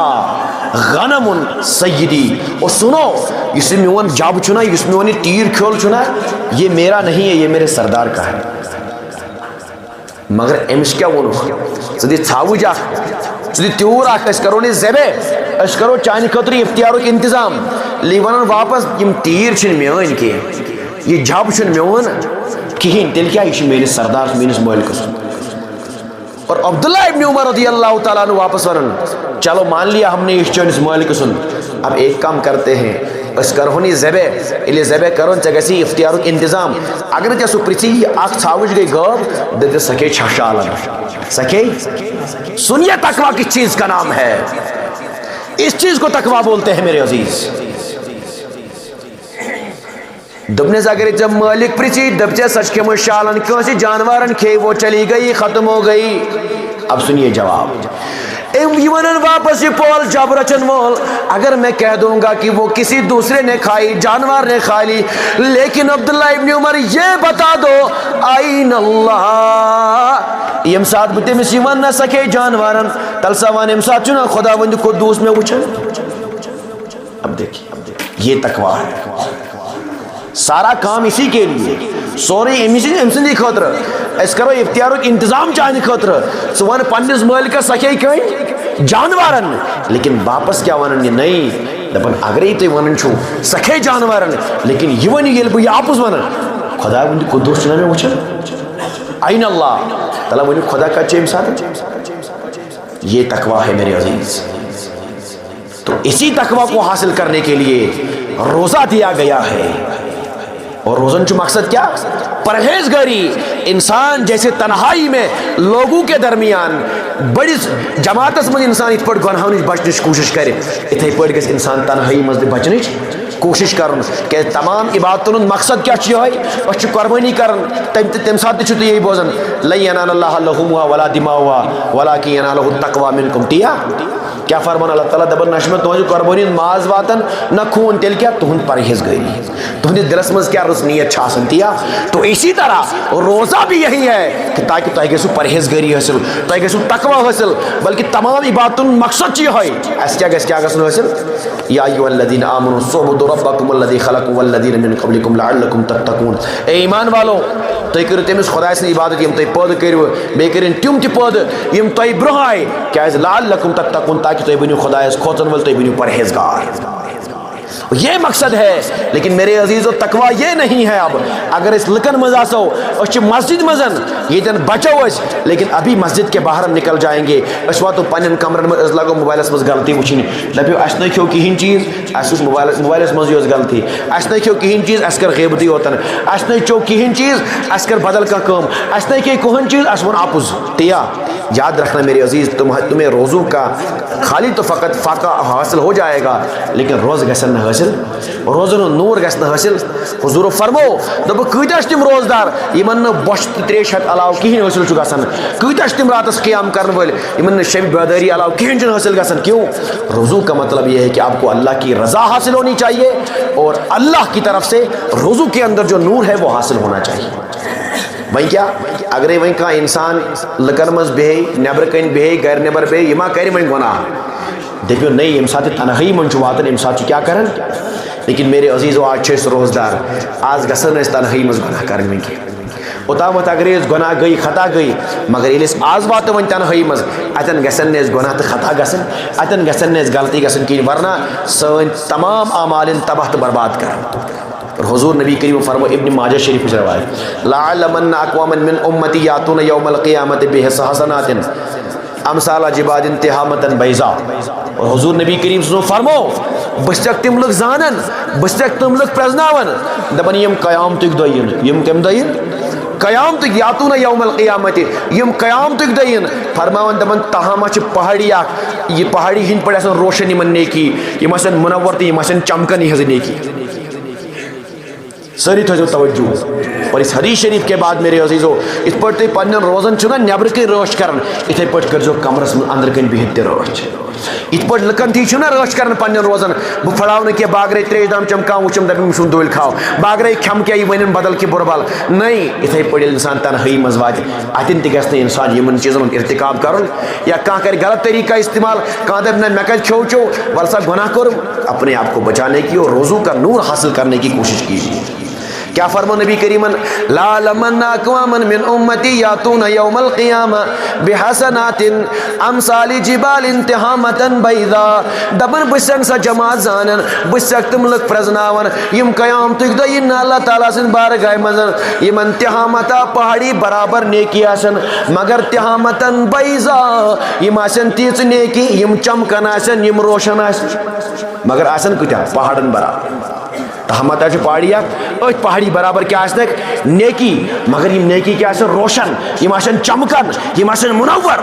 غنم سیدی. اور سنو، یُس یہِ میون جب چھُ نا، یُس میون یہِ تیر کھیول چھُ نا، یہ میرا نہیں ہے، یہ میرے سردار کا ہے. مگر أمِس کیٛاہ ووٚنُکھ؟ ژٕ دِ ژھاوٕج اکھ، ژٕ دِ تیوٗر اکھ، أسۍ کرو نہٕ ذبح، أسۍ کرو چانہِ خٲطرٕ اختیارُک انتظام. لی ونان واپس یِم تیٖر چھِنہٕ میٲنۍ کینٛہہ، یہِ جب چھُنہٕ میون کِہیٖنۍ. تیٚلہِ کیٛاہ، یہِ چھُ میٲنِس سردار میٲنِس مٲلکس. اور عبداللہ ابن عمر رضی اللہ تعالیٰ عنہ واپس ونان چلو مان لیا ہم نے یہ چٲنِس مٲلکہٕ سُنٛد، اب ایک کام کرتے ہیں، أسۍ کرہون یہِ ذبح. ییٚلہِ ذبح کرون ژےٚ گژھی اختیارُک انتظام. اگر نہٕ ژےٚ سُہ پرژھی یہِ اکھ ژھاوٕج گٔے غٲب، دٔپۍزِ سۄ کھیٚیہِ چھچھالن، سۄ کھیٚیہِ. سنیے تقویٰ کس چیز کا نام ہے. اس چیز کو تقویٰ بولتے ہیں میرے عزیز. دوٚپنَس اگر ژےٚ مٲلک پرژھی، دپ ژےٚ سۄ چھِ کھیٚمٕژ شالن، کٲنٛسہِ جانورن کھیٚیہِ، وہ چلی گئی، ختم ہو گئی. اب سنیے جواب. یہ ونان واپس یہ پول جب رچن وول، اگر میں کہہ دوں گا کہ وہ کسی دوسرے نے کھائی، جانور نے کھا لی، لیکن عبداللہ ابن عمر یہ بتا دو آئین اللہ، یم ساتھ بہ تمس یہ ون نہ سکے جانورن، تل سا ون یم ساتھ چھُنہ خدا وند قدوس میں وچھن. اب دیکھیے یہ تقویٰ ہے. سارا کام اسی کے لیے، سورے أمۍ سٕنٛدی خٲطرٕ. أسۍ کرو اختیارُک انتظام چانہِ خٲطرٕ. ژٕ وَن پننِس مٲلکس سۄ کھیٚیہِ کٔنۍ جانورن، لیکن واپس کیٛاہ وَنان یہِ نہیں، دپان اگرے تُہۍ ونان چھُو سۄ کھیٚیہِ جانورن، لیکن یہِ ؤنِو ییٚلہِ بہٕ یہِ اپُز ونان، خدا وٕنہِ قدوس چھُنہ مےٚ وٕچھان. عین اللہ تعالیٰ ؤنِو خدا کتہِ چھُ أمۍ ساتہٕ. یہ تقویٰ ہے میرے عزیز. تو اسی تقویٰ کو حاصل کرنے کے لیے روزہ دیا گیا ہے. اور روزن چھُ مقصد کیا؟ پرہیزگاری. انسان جیسے تنہائی میں لوگوں کے درمیان بڑس جماعتس من انسان یِتھ پٲٹھۍ گۄنہو نِش بچنٕچ کوٗشِش کرِ، یِتھے پٲٹھۍ گژھِ انسان تنہائی منٛز تہِ بچنٕچ کوٗشِش کرُن. کیٛازِ تمام عبادتن ہُنٛد مقصد کیٛاہ چھُ یِہوٚے، أسۍ چھِ قۄربٲنی کران. تمہِ ساتہٕ تہِ چھُو تُہۍ یی بوزان لن ینال اللہ لحومها ولا دماؤها ولکن ینالہ التقویٰ منکم. ٹیا کیا فرمان اللہ تعالیٰ دپان نہ چھُ مےٚ تُہنٛزِ قۄربٲنی ہُنٛد ماز واتان نہ خوٗن، تیٚلہِ کیٛاہ تُہنٛد پرہیزگٲری، تُہنٛدِس دِلس منٛز کیٛاہ رٕژ نیت چھِ آسان. تیا تو اسی طرح روزہ بھی یہی ہے کہ تاکہ تۄہہِ گژھِو پرہیزگٲری حٲصِل، تۄہہِ گژھِو تقویٰ حٲصِل. بلکہ تمام عبادتن ہُنٛد مقصد چھُ یِہوٚے، اَسہِ کیٛاہ گژھُن حٲصِل. یا ایھا الذین آمنوا اعبدوا ربکم الذی خلقکم والذین من قبلکم لعلکم تتقون. اے ایمان والو، تُہۍ کٔرِو تٔمِس خۄداے سٕنٛز عبادت یِم تُہۍ پٲدٕ کٔرِو، بیٚیہِ کٔرِنۍ تِم تہِ پٲدٕ یِم تۄہہِ برونٛہہ آیہِ. کیٛازِ لعلکم تتقون، تاکہ تُہۍ بٔنِو خۄدایس کھوژن وٲلۍ، تُہۍ بٔنِو پرہیزگار. یہ مقصد ہے. لیکن میرے عزیز و تقویٰ یہ نہیں ہے. اب اگر اس لکن مز آسو، اس چھ مسجد مزن یتن بچو اس، لیکن ابھی مسجد کے باہر ہم نکل جائیں گے، اس واتو پنن کمرن میں لگو موبائلس مز غلطی وچھن، دپیو اس نہ کھیو کہین چیز، اس موبائلس مز یوز غلطی، اس نہ کھیو کہین چیز، اس کر غیبتی ہوتن، اس نہ چو کہین چیز، اس کر بدل کا کام، اس نہ کہ کوہن چیز، اس ون اپز. تیا یاد رکھنا میرے عزیز، تمہیں روزوں کا خالی تو فقط فاقہ حاصل ہو جائے گا، لیکن روز گژھن نہ حاصل، روزن نور گژھِ نہ حاصل. حضور فرمو دپ کۭتیاہ چھِ تِم روزدار یِمن نہٕ بۄچھِ تہٕ تریش ہتھ علاوٕ کِہیٖنۍ حٲصِل چھُ گژھان، کۭتیاہ چھِ تِم راتس قیام کرن وٲلۍ یِمن نہٕ شبِ بیدٲری علاوٕ کِہیٖنۍ چھُنہٕ حٲصِل گژھان. کیوں؟ روزو کا مطلب یہ ہے کہ آپ کو اللہ کی رضا حاصل ہونی چاہیے، اور اللہ کی طرف سے روزو کے اندر جو نور ہے وہ حاصل ہونا چاہیے. وۄنۍ کیٛاہ اگرے وۄنۍ کانٛہہ انسان لُکن منٛز بیٚہہِ، نیبرٕ کَنۍ بیٚہہِ، گرِ نیبر بیٚہہِ، یہِ ما کرِ وۄنۍ گۄناہ، دٔپِو نہیں ییٚمہِ ساتہٕ یہِ تنہٲیی منٛز چھُ واتان اَمہِ ساتہٕ چھُ کیٛاہ کران. لیکن میرے عزیزو آج چھِ أسۍ روزدار، آز گژھن نہٕ أسۍ تنہٲیی منٛز گۄناہ کرٕنۍ وۄنۍ کینٛہہ. اوتامت اگر گناہ گئی خطا گئی مگر ییٚلہِ أسۍ آز واتو وۄنۍ تنہٲیی منٛز اتٮ۪ن گژھن نہٕ أسۍ گناہ تہٕ خطا گژھٕنۍ اتٮ۪ن گژھن نہٕ أسۍ غلطی گژھٕنۍ کِہیٖنۍ ورنہ سٲنۍ تمام اعمال یِن تباہ تہٕ برباد کرن اور حضور نبی کریم فرمو ابن ماجہ شریف روایت لعلمن اقواما من امتی یاتون یوم القیامت بحسنات امثال جباد تہامۃ بیضاء اور حضور نبی کریم صلی اللہ علیہ وسلم فرمو بہٕ چھَکھ تِم لُکھ زانن بہٕ چھَکھ تِم لُکھ پرٛزناوان دپان یِم قیامتٕکۍ دۄہ یِن یِم کَمہِ دۄہ یِن قیامتٕکۍ یاتون یوم القیامت یِم قیامتٕکۍ دۄہ یِن فرماوان دپان تہامہ چھِ پہاڑی اکھ یہ پہاڑی ہِنٛدۍ پٲٹھۍ آسان روشن یِمن نیکی یِم آسن منور تہٕ یِم آسن چمکن یِہٕنٛز نیکی ساری تھٲیزیو توجہ اور اس حدیث شریف کے بعد میرے عزیزو یِتھ پٲٹھۍ تُہۍ پننٮ۪ن روزن چھُو نا نیبرٕ کِنۍ رٲچھ کران یِتھے پٲٹھۍ کٔرزیو کمرس منٛز أنٛدرٕ کَنۍ بِہِتھ تہِ رٲچھ یِتھ پٲٹھۍ لُکن تھی چھُو نا رٲچھ کران پننٮ۪ن روزن بہٕ پھٕڑاو نہٕ کینٛہہ بہٕ اگرے تریش دام چمکاو وٕچھم دپم چھُم دۄہلہِ کھاو بہٕ اگرے کھٮ۪مہٕ کینٛہہ یہِ ونن بدل کینٛہہ بُرٕ بل نٔے یِتھے پٲٹھۍ ییٚلہِ انسان تنہٲیی منٛز واتہِ اتٮ۪ن تہِ گژھِ نہٕ انسان یِمن چیٖزن ہُنٛد ارتکاب کرُن یا کانٛہہ کرِ غلط طریقہ استعمال کانٛہہ دپہِ نہ مےٚ کتہِ کھیوٚو چیوٚو ول سا گناہ کوٚرُم اپنے آپ کو بچانے کی اور روزوں کا نور حاصل کرنے کی کوشش کیجیے کیا فرمو نبی کریمن لعلمن اقواما من امتی یاتون یوم القیامہ بحسنات امثال جبال تہامۃ بیضاء دپن بہٕ چھَکھ سۄ جماعت زانن بہٕ چھَکھ تِم لُکھ پرٛزناوان یِم قیامتٕکۍ دۄہ یِن نہٕ اللہ تعالیٰ سٕنٛدِ بارگاہہِ منٛز یِمن تہامتا پہاڑی برابر نیکی آسن مگر تہامۃ بیضاء یِم آسن تیٖژٕ نیکی یِم چمکن آسن یِم روشن آسن مگر آسن کۭتیاہ پہاڑن برابر تہامتا چھِ پہاڑی اکھ أتھۍ پہاڑی برابر کیٛاہ آسنکھ نیکی مگر یِم نیکی کیٛاہ آسن روشن یِم آسن چمکن یِم آسن منور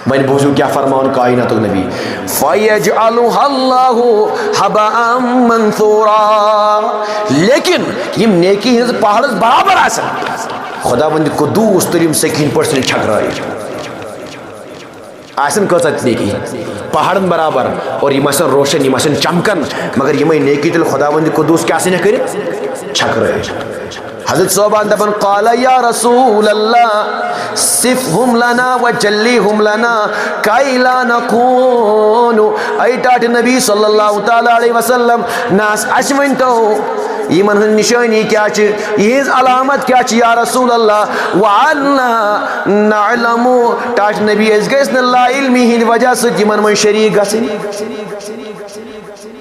وۄنۍ بوٗزِو کیٛاہ فرماوان کائناتُک نبی فَیَجْعَلُهَا اللَّهُ حَبَاءً مَنثُورًا لیکن یِم نیکی ہٕنٛز پہاڑس برابر آسن خدا وند قدوٗس تُلہِ یِم سکیٖن پٲٹھۍ ژھٕنہِ چھکرٲیِتھ آسن کۭژاہ نیکی پہاڑن برابر اور یِم آسن روشن یِم آسن چمکن مگر یِمے نیکی تُلہِ خدا وند قدوٗس کیٛاہ ژھٕنہِ کٔرِتھ چھکرٲیِتھ حضرت صوبان دپان قال یا رسول اللہ صفہم لنا وجلیہم لنا کئی لا نکون اے ٹاٹھ نبی صلی اللہ تعالیٰ علیہ وسلم ناس اَسہِ ؤنۍتو یِمن ہٕنٛز نِشٲنی کیٛاہ چھِ یِہٕنٛز علامت کیٛاہ چھِ یا رسول اللہ وَعَلْنَا نَعْلَمُ ٹاٹھ نبی أسۍ گٔژھۍ نہٕ لا علمی ہِنٛدِ وجہ سۭتۍ یِمن منٛز شریٖک گژھٕنۍ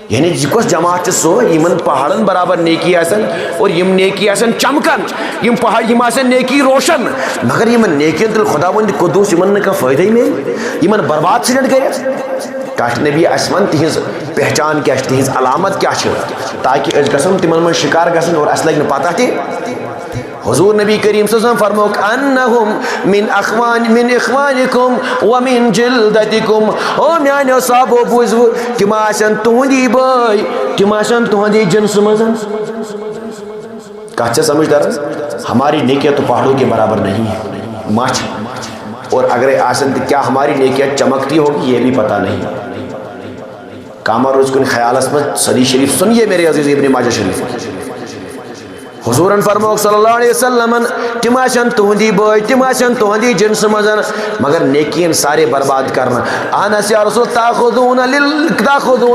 یعنی یہِ کۄس جماعت چھِ سۄ یِمن پہاڑن برابر نیکی آسن اور یِم نیکی آسن چمکن یِم پہاڑ یِم آسن نیکی روشن مگر یِمن نیکین تُلہِ خدا وند قدوٗس یِمن نہٕ کانٛہہ فٲیدے میلہِ یِمن برباد ژھٕنن کٔرِتھ ٹاٹھ نبی اَسہِ وَن تِہنٛز پہچان کیٛاہ چھِ تِہنٛز علامت کیٛاہ چھِ تاکہِ أسۍ گژھو تِمن منٛز شکار گژھٕنۍ اور اَسہِ لگہِ نہٕ پتہ تہِ حضور نبی کریم صلی اللہ علیہ وسلم فرموک انہم من اخوانکم ومن جلدتکم او میانیو صحابو بوزو تِم آسن تُہنٛدی بٲے تِم آسن تُہنٛدی جنسہٕ منٛز کتھ چھےٚ سمجھ تران ہماری نیکیاں تو پہاڑوں کے برابر نہیں ہے مچھ اور اگر آسن تو کیا ہماری نیکیاں چمکتی ہوگی یہ بھی پتہ نہیں کامہ روز کن خیالس میں صدی شریف سنیے میرے عزیز ابن ماجہ شریف حضورن فرموک صلی اللہ علیہ وسلم تِم آسن تُہنٛدی بٲے تِم آسن تُہنٛدی جنسہٕ منٛز مگر نیکیَن سارے برباد کرنا اہنس یا رسول تاخذون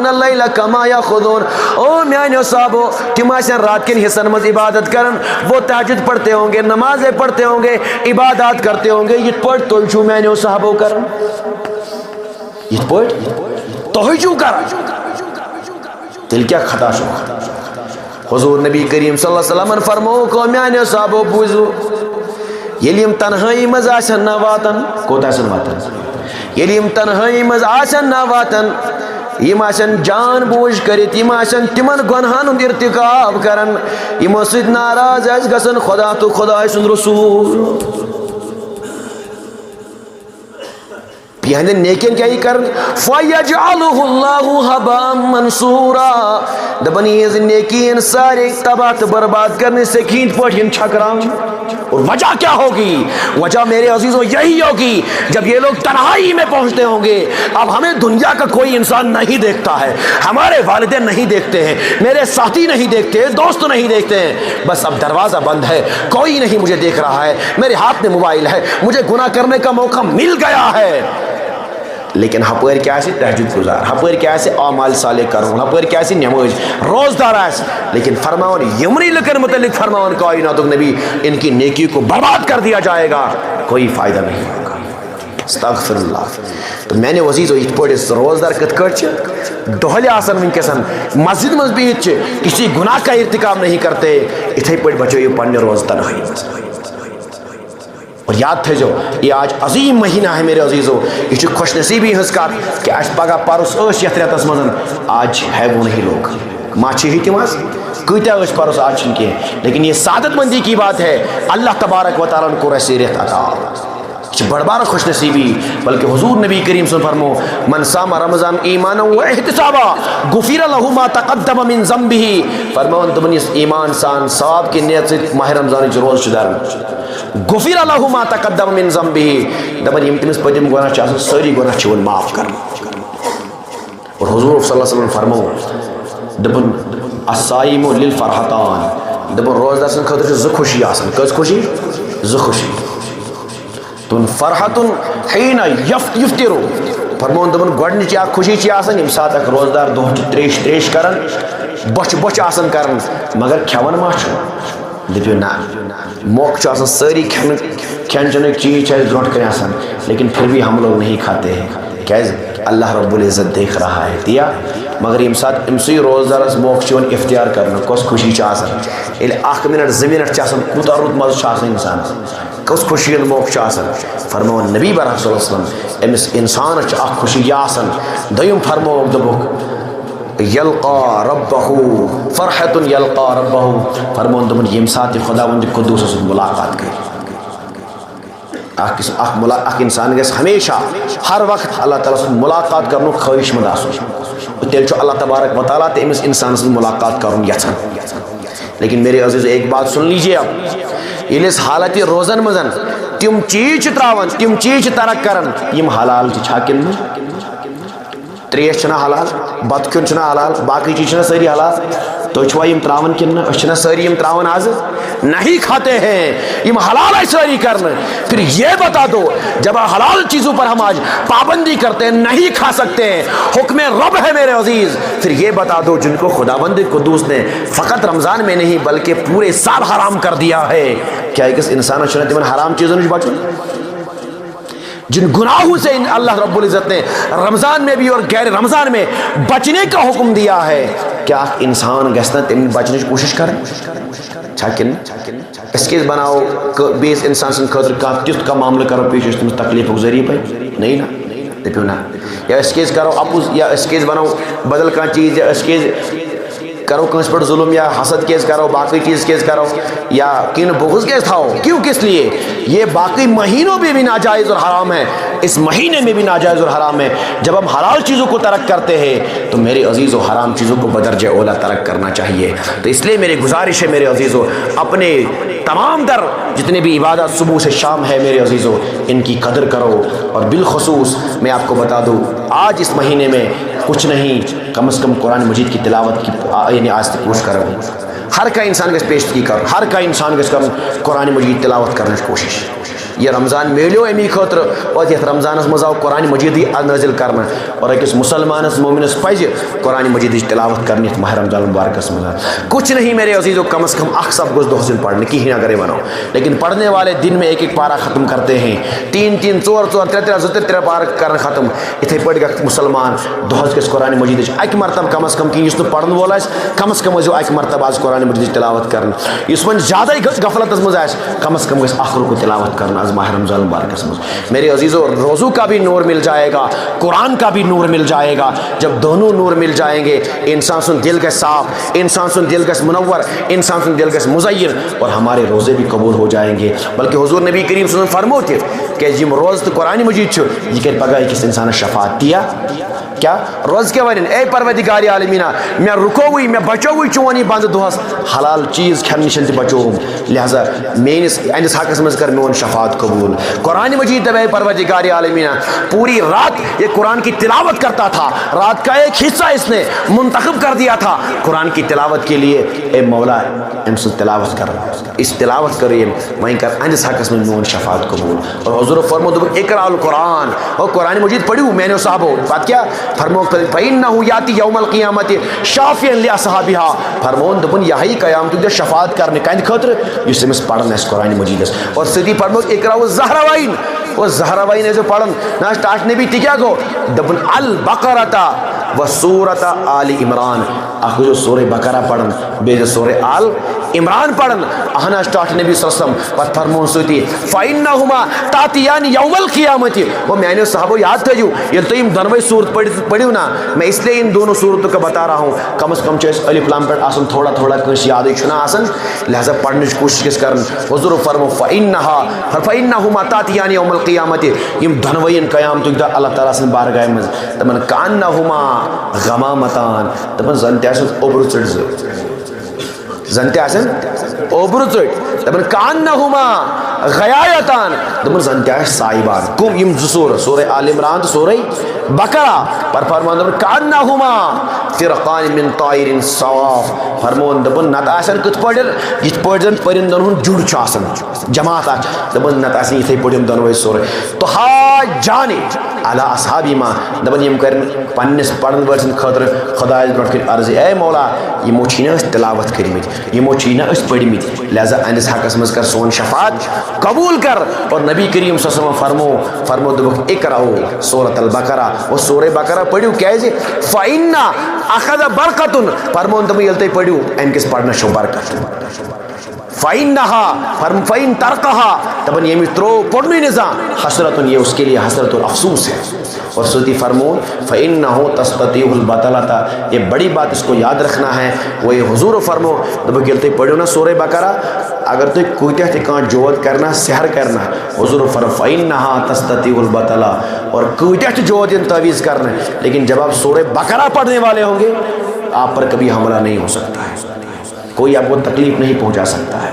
اللیل کما یاخذون او میانیو صحابو تِم آسن رات کٮ۪ن حصن منٛز عبادت کران وہ تہجد پڑھتے ہوں گے نمازیں پڑھتے ہوں گے عبادات کرتے ہوں گے یِتھ پٲٹھۍ تُہۍ چھِو میانیو صحابو کران یِتھ پٲٹھۍ تُہۍ چھِو کران تیٚلہِ کیٛاہ خطا چھُ حضور نبی کریم صلی اللہ علیہ وسلم فرموک او میانیو صحابو بوٗزِو ییٚلہِ یِم تنہٲیی منٛز آسن نہ واتان کوٚت آسن واتان ییٚلہِ یِم تنہٲیی منٛز آسن نہ واتان یِم آسن جان بوٗجھ کٔرِتھ یِم آسن تِمن گۄنہن ہُنٛد ارتکاب کران یِمو سۭتۍ ناراض آسہِ گژھان خدا تہٕ خۄداے سُنٛد رسوٗل یہندین نیکین کیا ہی کرن فَيَجْعَلُهُ اللَّهُ حَبَاءً مَنْصُورًا دپن یہ نیکین سارے تباہ تہٕ برباد کرنے سے کھینچ پٲٹھۍ ین چھکران اور وجہ کیا ہوگی وجہ میرے عزیزوں یہی ہوگی جب یہ لوگ تنہائی میں پہنچتے ہوں گے اب ہمیں دنیا کا کوئی انسان نہیں دیکھتا ہے ہمارے والدین نہیں دیکھتے ہیں میرے ساتھی نہیں دیکھتے دوست نہیں دیکھتے ہیں بس اب دروازہ بند ہے کوئی نہیں مجھے دیکھ رہا ہے میرے ہاتھ میں موبائل ہے مجھے گناہ کرنے کا موقع مل گیا ہے لیکن ہپٲرۍ کیٛاہ آسہِ تہجد گزار، ہپٲرۍ کیٛاہ آسہِ اعمال صالح کرُن، ہپٲرۍ کیٛاہ آسہِ نٮ۪مٲز روزدار آسہِ، لیکن فرماون یمنٕے لُکن متعلق فرماون کائناتُک نبی ان کی نیکی کو برباد کر دیا جائے گا، کوئی فائدہ نہیں ہوگا۔ استغفر اللہ۔ تو میں نے عزیزو یتھ پٲٹھۍ روزدار کِتھ کٲٹھۍ چھِ دۄہلہِ آسان وٕنکیٚسن مسجد منٛز بِہِتھ چھِ کسی گناہ کا ارتکاب نہیں کرتے، یِتھے پٲٹھۍ بچٲیِو پننہِ روزٕ تنہٲئی منٛز۔ اور یاد تھٲیزیو یہ آج عظیم مہینہ ہے میرے عزیزو، یہ چھُ خوش نصیبی ہٕنٛز کتھ کہ اَسہِ پگاہ پرُس ٲسۍ یتھ رٮ۪تس منٛز، آج ہے وہ نہیں لوگ، ما چھِ ہی تِم حظ کۭتیاہ ٲسۍ پرُس، آج چھِنہٕ کینٛہہ، لیکن یہ سعادت مندی کی بات ہے اللہ تبارک و تعالیٰ کوٚر اَسہِ یہِ رٮ۪تھ عطا، یہ بڑ بار خوش نصیبی۔ بلکہ حضور نبی کریم صلی اللہ علیہ وسلم فرمو من صام رمضان ایمانا و احتسابا غفر له ما تقدم من ذنبه، فرماون تمن یس ایمان سان ثواب کی نیت سے ماہ رمضان روز چھ دارن، غفر له ما تقدم من ذنبه، دپن یم تمس پتم گناہ چھ آسان ساری گناہ چھ ون معاف کرن۔ اور حضور صلی اللہ علیہ وسلم فرمو دپن الصائم للفرحتان، دپن روزدار سن خاطر چھ ز خوشی آسان، کس خوشی؟ ز خوشی۔ تم فرحت حین یفطر، فرمون دپن گۄڈنِچ اکھ خوشی چھ آسان یم سات اکھ روزدار دۄہ چھ تریش تریش کران، بۄچھِ بۄچھِ آسان کران، مگر کھٮ۪وان ما چھُ؟ دپیو نہ، موقع چھُ آسان سٲری کھٮ۪ن چٮ۪نٕکۍ چیٖز چھِ اَسہِ برونٛٹھ کَنۍ آسان، لیکن پھر بھی ہم لوگ نہیں کھاتے ہیں، کیازِ اللہ رب العزت دیکھ رہا ہے دیا۔ مگر یم سات أمسٕے روزدارس موقع چھُ یِوان اختیار کرنہٕ، کۄس خوشی چھِ آسان، ییٚلہِ اکھ منٹ زٕ منٹ چھِ آسان کوٗتاہ رُت مزٕ چھُ آسان انسانس، کس خوشی ہُنٛد موقع چھُ آسان۔ فرمون نبی برحق صلی اللہ علیہ وسلم أمس انسانس چھِ اکھ خوشی یہِ آسان، دوٚیِم فرمووُکھ دوٚپُکھ یلقا ربہ فرحت یلقا ربہ، فرمون دوٚپُن ییٚمہِ ساتہٕ یہِ خدا وند قدوٗسس سۭتۍ ملاقات کرِ، اکھ انسان گژھِ ہمیشہ ہر وقت اللہ تعالیٰ سۭتۍ ملاقات کرنُک خٲہِش مند آسُن، تیٚلہِ چھُ اللہ تبارک و تعالیٰ تہِ أمِس انسان سۭتۍ ملاقات کرُن یژھان۔ لیکن میرے عزیز ایک بات سن لیجیے اب، ییٚلہِ أسۍ حالتِ روزن منٛز تِم چیٖز چھِ تراوان، تِم چیٖز چھِ ترک کران یِم حلال چھا کِنہٕ نہٕ؟ تریش چھنا حلال، بتہٕ کھیوٚن چھنا حلال، باقٕے چیٖز چھنا سٲری حلال، تُہۍ چھوا یِم تراوان کِنہٕ نہٕ؟ أسۍ چھنا سٲری یِم تراوان آز؟ نہیں کھاتے ہیں، یم حلال ہے ساری کرنا۔ پھر یہ بتا دو جب حلال چیزوں پر ہم آج پابندی کرتے ہیں، نہیں کھا سکتے ہیں، حکم رب ہے میرے عزیز، پھر یہ بتا دو جن کو خداوند قدوس نے فقط رمضان میں نہیں بلکہ پورے سال حرام کر دیا ہے، کیا ایک انسان چھُنہ تمن حرام چیزوں نش بچن؟ جن گناہوں سے اللہ رب العزت نے رمضان میں بھی اور غیر رمضان میں بچنے کا حکم دیا ہے، کیا انسان گژھِ نہ تمن بچنے کی کوشش کرے؟ چھا کن ایکسکیوز بناؤ بیس انسان سن خاطر کانٛہہ تیُتھ کانٛہہ معاملہٕ کرو پیش یُس تٔمِس تکلیفُک ذریعہ پے؟ نہیں نا، دٔپِو نہ، یا ایکسکیوز کرو اپُز، یا ایکسکیوز بناو بدل کانٛہہ چیز، یا ایکسکیوز کرو کٲنٛسہِ پٮ۪ٹھ ظلم، یا حسد کیٛازِ کرو، باقی چیز کیٛازِ کرو، یا کن بغض کیٛازِ تھاؤ، کیوں کس لیے؟ یہ باقی مہینوں میں بھی ناجائز اور حرام ہے، اس مہینے میں بھی ناجائز اور حرام ہے۔ جب ہم حلال چیزوں کو ترک کرتے ہیں تو میرے عزیزو حرام چیزوں کو بدرجہ اولا ترک کرنا چاہیے۔ تو اس لیے میری گزارش ہے میرے عزیزو، اپنے تمام در جتنے بھی عبادت صبح سے شام ہے میرے عزیزو، ان کی قدر کرو۔ اور بالخصوص میں آپ کو بتا دوں آج اس مہینے میں کچھ نہیں، کم از کم قرآن مجید کی تلاوت کی یعنی آج تک کوشش کرو، ہر کا انسان گژھِ پیش کی کر، ہر کا انسان گژھِ کرُن قرآن مجید تلاوت کرنٕچ کوشش۔ یہ رمضان میلیو امی خاطر اور یتھ رمضانس مز آو قرآن مجیدی نازل کرنا، اور أکس مسلمانس مومنس پزِ قرآن مجیدٕچ تلاوت کرنی ماہ رمضان مبارکس مز۔ کچھ نہیں میرے عزیزو، کم از کم اکھ سب گوٚژھ دۄہس دِن پڑھنے، کہین اگرے ونو، لیکن پڑھنے والے دن میں ایک ایک پارہ ختم کرتے ہیں، تین تین ژور ژور ترٛےٚ ترٛےٚ زٕ ترٛےٚ پارہ کرن ختم، یتھے پٲٹھۍ گژھِ مسلمان دۄہس گژھِ قرآن مجیدٕچ اکہِ مرتبہ کم از کم کہین، یُس نہٕ پرن وول آسہِ کم از کم ٲسۍزیو اکہِ مرتبہ آز قرآن مجیدٕچ تلاوت کرن، یُس وۄنۍ زیادے غفلتس منٛز آسہِ کم از کم گژھِ اکھ رُکوع تلاوت کرن آز ماہ رمضان مبارک۔ میرے عزیزو روزوں کا بھی نور مل جائے گا، قرآن کا بھی نور مل جائے گا، جب دونوں نور مل جائیں گے انسان سن دل گژھِ صاف، انسان سن دل گژھِ منور، انسان سن دل گژھِ مزین، اور ہمارے روزے بھی قبول ہو جائیں گے۔ بلکہ حضور نبی کریم صلی اللہ علیہ وسلم فرمو تھے کہ یم روز تو قرآن مجید چھُ یہ کرِ پگاہ أکِس انسانس شفاعت دیا، کیا روز کیا ونن اے پروردگار عالمینہ میں رکووٕے مےٚ بچووٕے چون یہ بند دۄہس حلال چیز کھٮ۪نہٕ نِش تہِ بچووُم، لہذا میٲنِس أہنٛدِس حقس منٛز کر میون شفاعت قبول. قرآن مجید دبے پروردگار عالمین پوری رات یہ قرآن کی تلاوت کرتا تھا. رات کا ایک حصہ اس نے منتخب کر دیا تھا قرآن کی تلاوت کے لیے. اے مولا ام سے تلاوت کر, اس تلاوت کریں وہیں کر اندس حقس میں میون شفاعت قبول. اور حضور فرمو دو اقرا القرآن, اور قرآن مجید پڑھو میں نے صاحبو بات کیا فرمو فإنه یاتی یوم القیامت شافعا لاصحابها. فرمون دپن یہی قیامت دہ شفاعت کرنے کہند خاطر یس امس پڑھن اس قرآن مجید. اور سیدھی فرمو اقرا الزہراوین, وہ زہراوین ایسے پڑھن نا ٹاٹ نبی تی کیا گو دپن البقرہ و سورۃ آل عمران. اخ جو سورہ بقرہ پڑھن بے سورہ آل عمران پڑھن اہنا سٹارٹ نبی صلی اللہ علیہ وسلم پت فرمون سوتی فإنہما تاتیان یوم القیامت. وہ میں نے صحابہ یاد تھا جو یہ تو یم دونویں صورت پڑھیو نا میں اس لیے ان دونوں صورتوں کا بتا رہا ہوں. کم از کم چیز الف لام پر آسن تھوڑا تھوڑا کنس یاد چھنا آسن لہذا پڑھنے کی کوشش کرن. حضور فرمو فإنہما تاتیان یوم القیامت یم دونویں قیامت دا اللہ تعالیٰ سن بارگاہ میں تمن کانہما غمامتان تمن زنتے آسن اوبر چڑھ زنتے آسن اوبر چڑھ تمن کانہما غیایتان تمن زنتے آسن سائبان. کم یم زسور سورہ آل عمران سورہ بقرہ پر فرمان دپن کانہما فرقان من طائر صواف. فرمون دپن نت آسن کت پڑھ یت پڑھ زن پرندن ہن جڑ چھ آسن جماعت دپن نت آسن یتھے پڑھم دونوے سورہ تو حاجانی علی اصحابہما دپن یم کرن پنس پڑھن وٲلۍ سٕنٛدِ خٲطرٕ خۄدایس برونٛٹھ کَنۍ عرض اے مولا یمو چھِی نہ أسۍ تلاوت کٔرمٕتۍ یمو چھِی نہ أسۍ پٔرمٕتۍ لہذا اہندِس حقس منٛز کر سون شفاعت قبول کر. اور نبی کریم صلی اللہ علیہ وسلم فرمو دوٚپُکھ اقرأو سورۃ البقرہ وہ سورہ بقرہ پٔرِو کیازِ فإن اخذ برکتن فرمون دوٚپُن ییٚلہِ تُہۍ پٔرِو امہِ کِس پرنس چھو برکت. فإن ترکہا دپن ییٚمہِ ترٛوو پوٚرنُے نظام حسرتن یہ اس کے لیے حسرت اور افسوس ہے. اور سوتی فرمون فإنہ تستطیع البطلۃ یہ بڑی بات اس کو یاد رکھنا ہے. وہ یہ حضور فرمو دپک ییٚلہِ تُہۍ پٔرِو نا سورہ بقرہ اگر تُہۍ کوٗتاہ تہِ کانٛہہ جود کرنا سحر کرنا حضور فرمو فإنہ تستطیع البطلۃ اور کوٗتاہ تہِ جود ان تعویذ کرنا لیکن جب آپ سورہ بقرہ پڑھنے والے ہوں گے آپ پر کبھی حملہ نہیں ہو سکتا ہے, کوئی آپ کو تکلیف نہیں پہنچا سکتا ہے.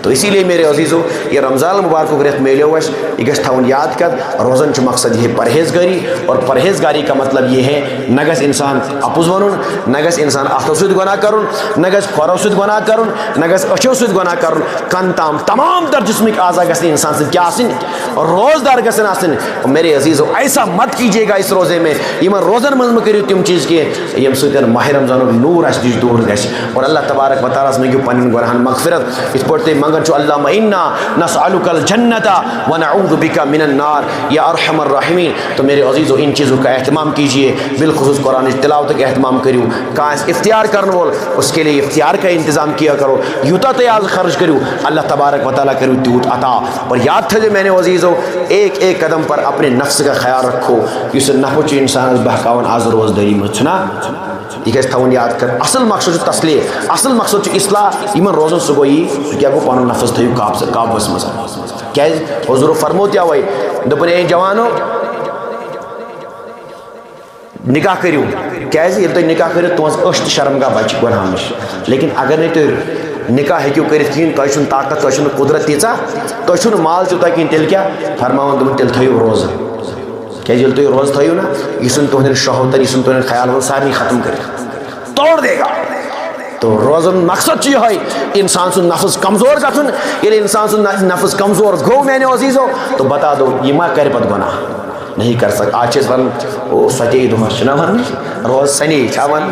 تو اسی لیے میرے عزیزو یہ رمضان المبارک ریت میلیو اس یہ گھس تھاون یاد کر روزن چھ مقصد یہ پرہیزگاری. اور پرہیزگاری کا مطلب یہ ہے نہ گژھِ انسان اپُز ونُن نہ گژھِ انسان اتھو سۭتۍ گۄناہ کرُن نہ گژھِ کھۄرو سۭتۍ گۄناہ کرُن نہ گژھِ أچھو سۭتۍ گۄناہ کرُن کن تام تمام تر جسمک اعضا گژھن انسان سۭتۍ کیا آسٕنۍ روزدار گژھن آسٕنۍ. میرے عزیزو ایسا مت کیجیے گا اس روزے میں یمن روزن منٛز مہ کٔرِو تِم چیز کینٛہہ ییٚمہِ سۭتۍ ماہ رمضانُک نوٗر اَسہِ نِش دوٗر گژھِ. اور اللہ تبارک و تعالیٰ منٛگِو پنٕنٮ۪ن گۄناہن مغفرت یِتھ پٲٹھۍ تُہۍ منگان چھِو اللہُمہ انا نسألک الجنت ونعوذ بک من النار یا ارحم الراحمین. تو میرے عزیزو ان چیزوں کا اہتمام کیجیے بالخصوص قرآن تلاوت کا اہتمام کریو. کہاں افطار کرنے وول اس کے لیے افطار کا انتظام کیا کرو یوتا تو آز خرچ کرو اللہ تبارک و تعالیٰ کرو تیوت عطا. اور یاد تھا جو میں نے عزیزو ایک ایک قدم پر اپنے نفس کا خیال رکھو اس نفس انسان بہکاون آز روز داری میں چھنا یہ گھس تھاون یاد کر. اصل مقصد تسلیح اصل مقصد اصلاح یمن روزن سہ گوئی کیا گو پن نفس تھو قابوس مز. کیاز حضور فرموت اوے دپن اے جوانو نکاح کریو کیاز ییٚلہِ تُہۍ نکاح کٔرِو تُہنٛز أچھ تہِ شرم گاہ بچہِ گۄناہو نِش. لیکن اگر نہٕ تُہۍ نکاح ہیٚکِو کٔرِتھ کِہیٖنۍ تۄہہِ چھُنہٕ طاقت تۄہہِ چھُنہٕ قدرت تیٖژاہ تۄہہِ چھُنہٕ مال تیوٗتاہ کِہیٖنۍ تیٚلہِ کیاہ فرماوان دوٚپُن تیٚلہِ تھٲیِو روزٕ. کیازِ ییٚلہِ تُہۍ روزٕ تھٲیِو نا یہِ ژھُن تُہنٛدٮ۪ن شہوتن یہِ ژھُن تُہنٛدٮ۪ن خیالن سارنٕے ختم کٔرِتھ توڑ دے گا. تو روزن مقصد یہ انسان سن نفس کمزور گھن ییٚلہِ انسان سن نفس کمزور گو میانہِ عزیزو تو بتا دو یہ ما کر پتہ گناہ نہیں کر سکتا. آج ون او سچے دہس ون روز سنی ون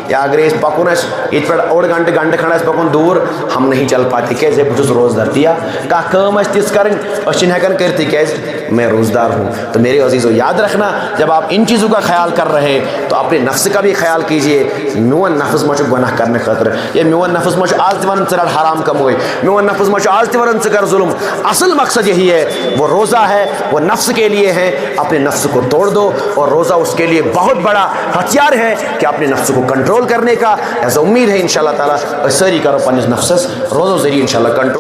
یا اگر پکن یہ پہ اوڑ گھنٹہ گھنٹہ کھنڈ پکن دور ہم نہیں چل پاتے کیازِ بہت روزدار دیا کم تس کریں ہکان کرتے کیازِ میں روزدار ہوں. تو میرے عزیزو یاد رکھنا جب آپ ان چیزوں کا خیال کر رہے ہیں تو اپنے نفس کا بھی خیال کیجیے. میون نفس ما گناہ کرنے خاطر یا میون نفس ما آج تہ ون ژٕ رٹ حرام کموے میون نفس ما آج تہ ون ژٕ کر ظلم. اصل مقصد یہی ہے وہ روزہ ہے وہ نفس کے لیے ہے. اپنے نفس کو توڑ دو اور روزہ اس کے لیے بہت بڑا ہتھیار ہے کہ اپنے نفس کو کنٹرول کرنے کا. ایسا امید ہے انشاءاللہ تعالیٰ ساری کرو پنس نفسس روزو ذریعے انشاءاللہ کنٹرول.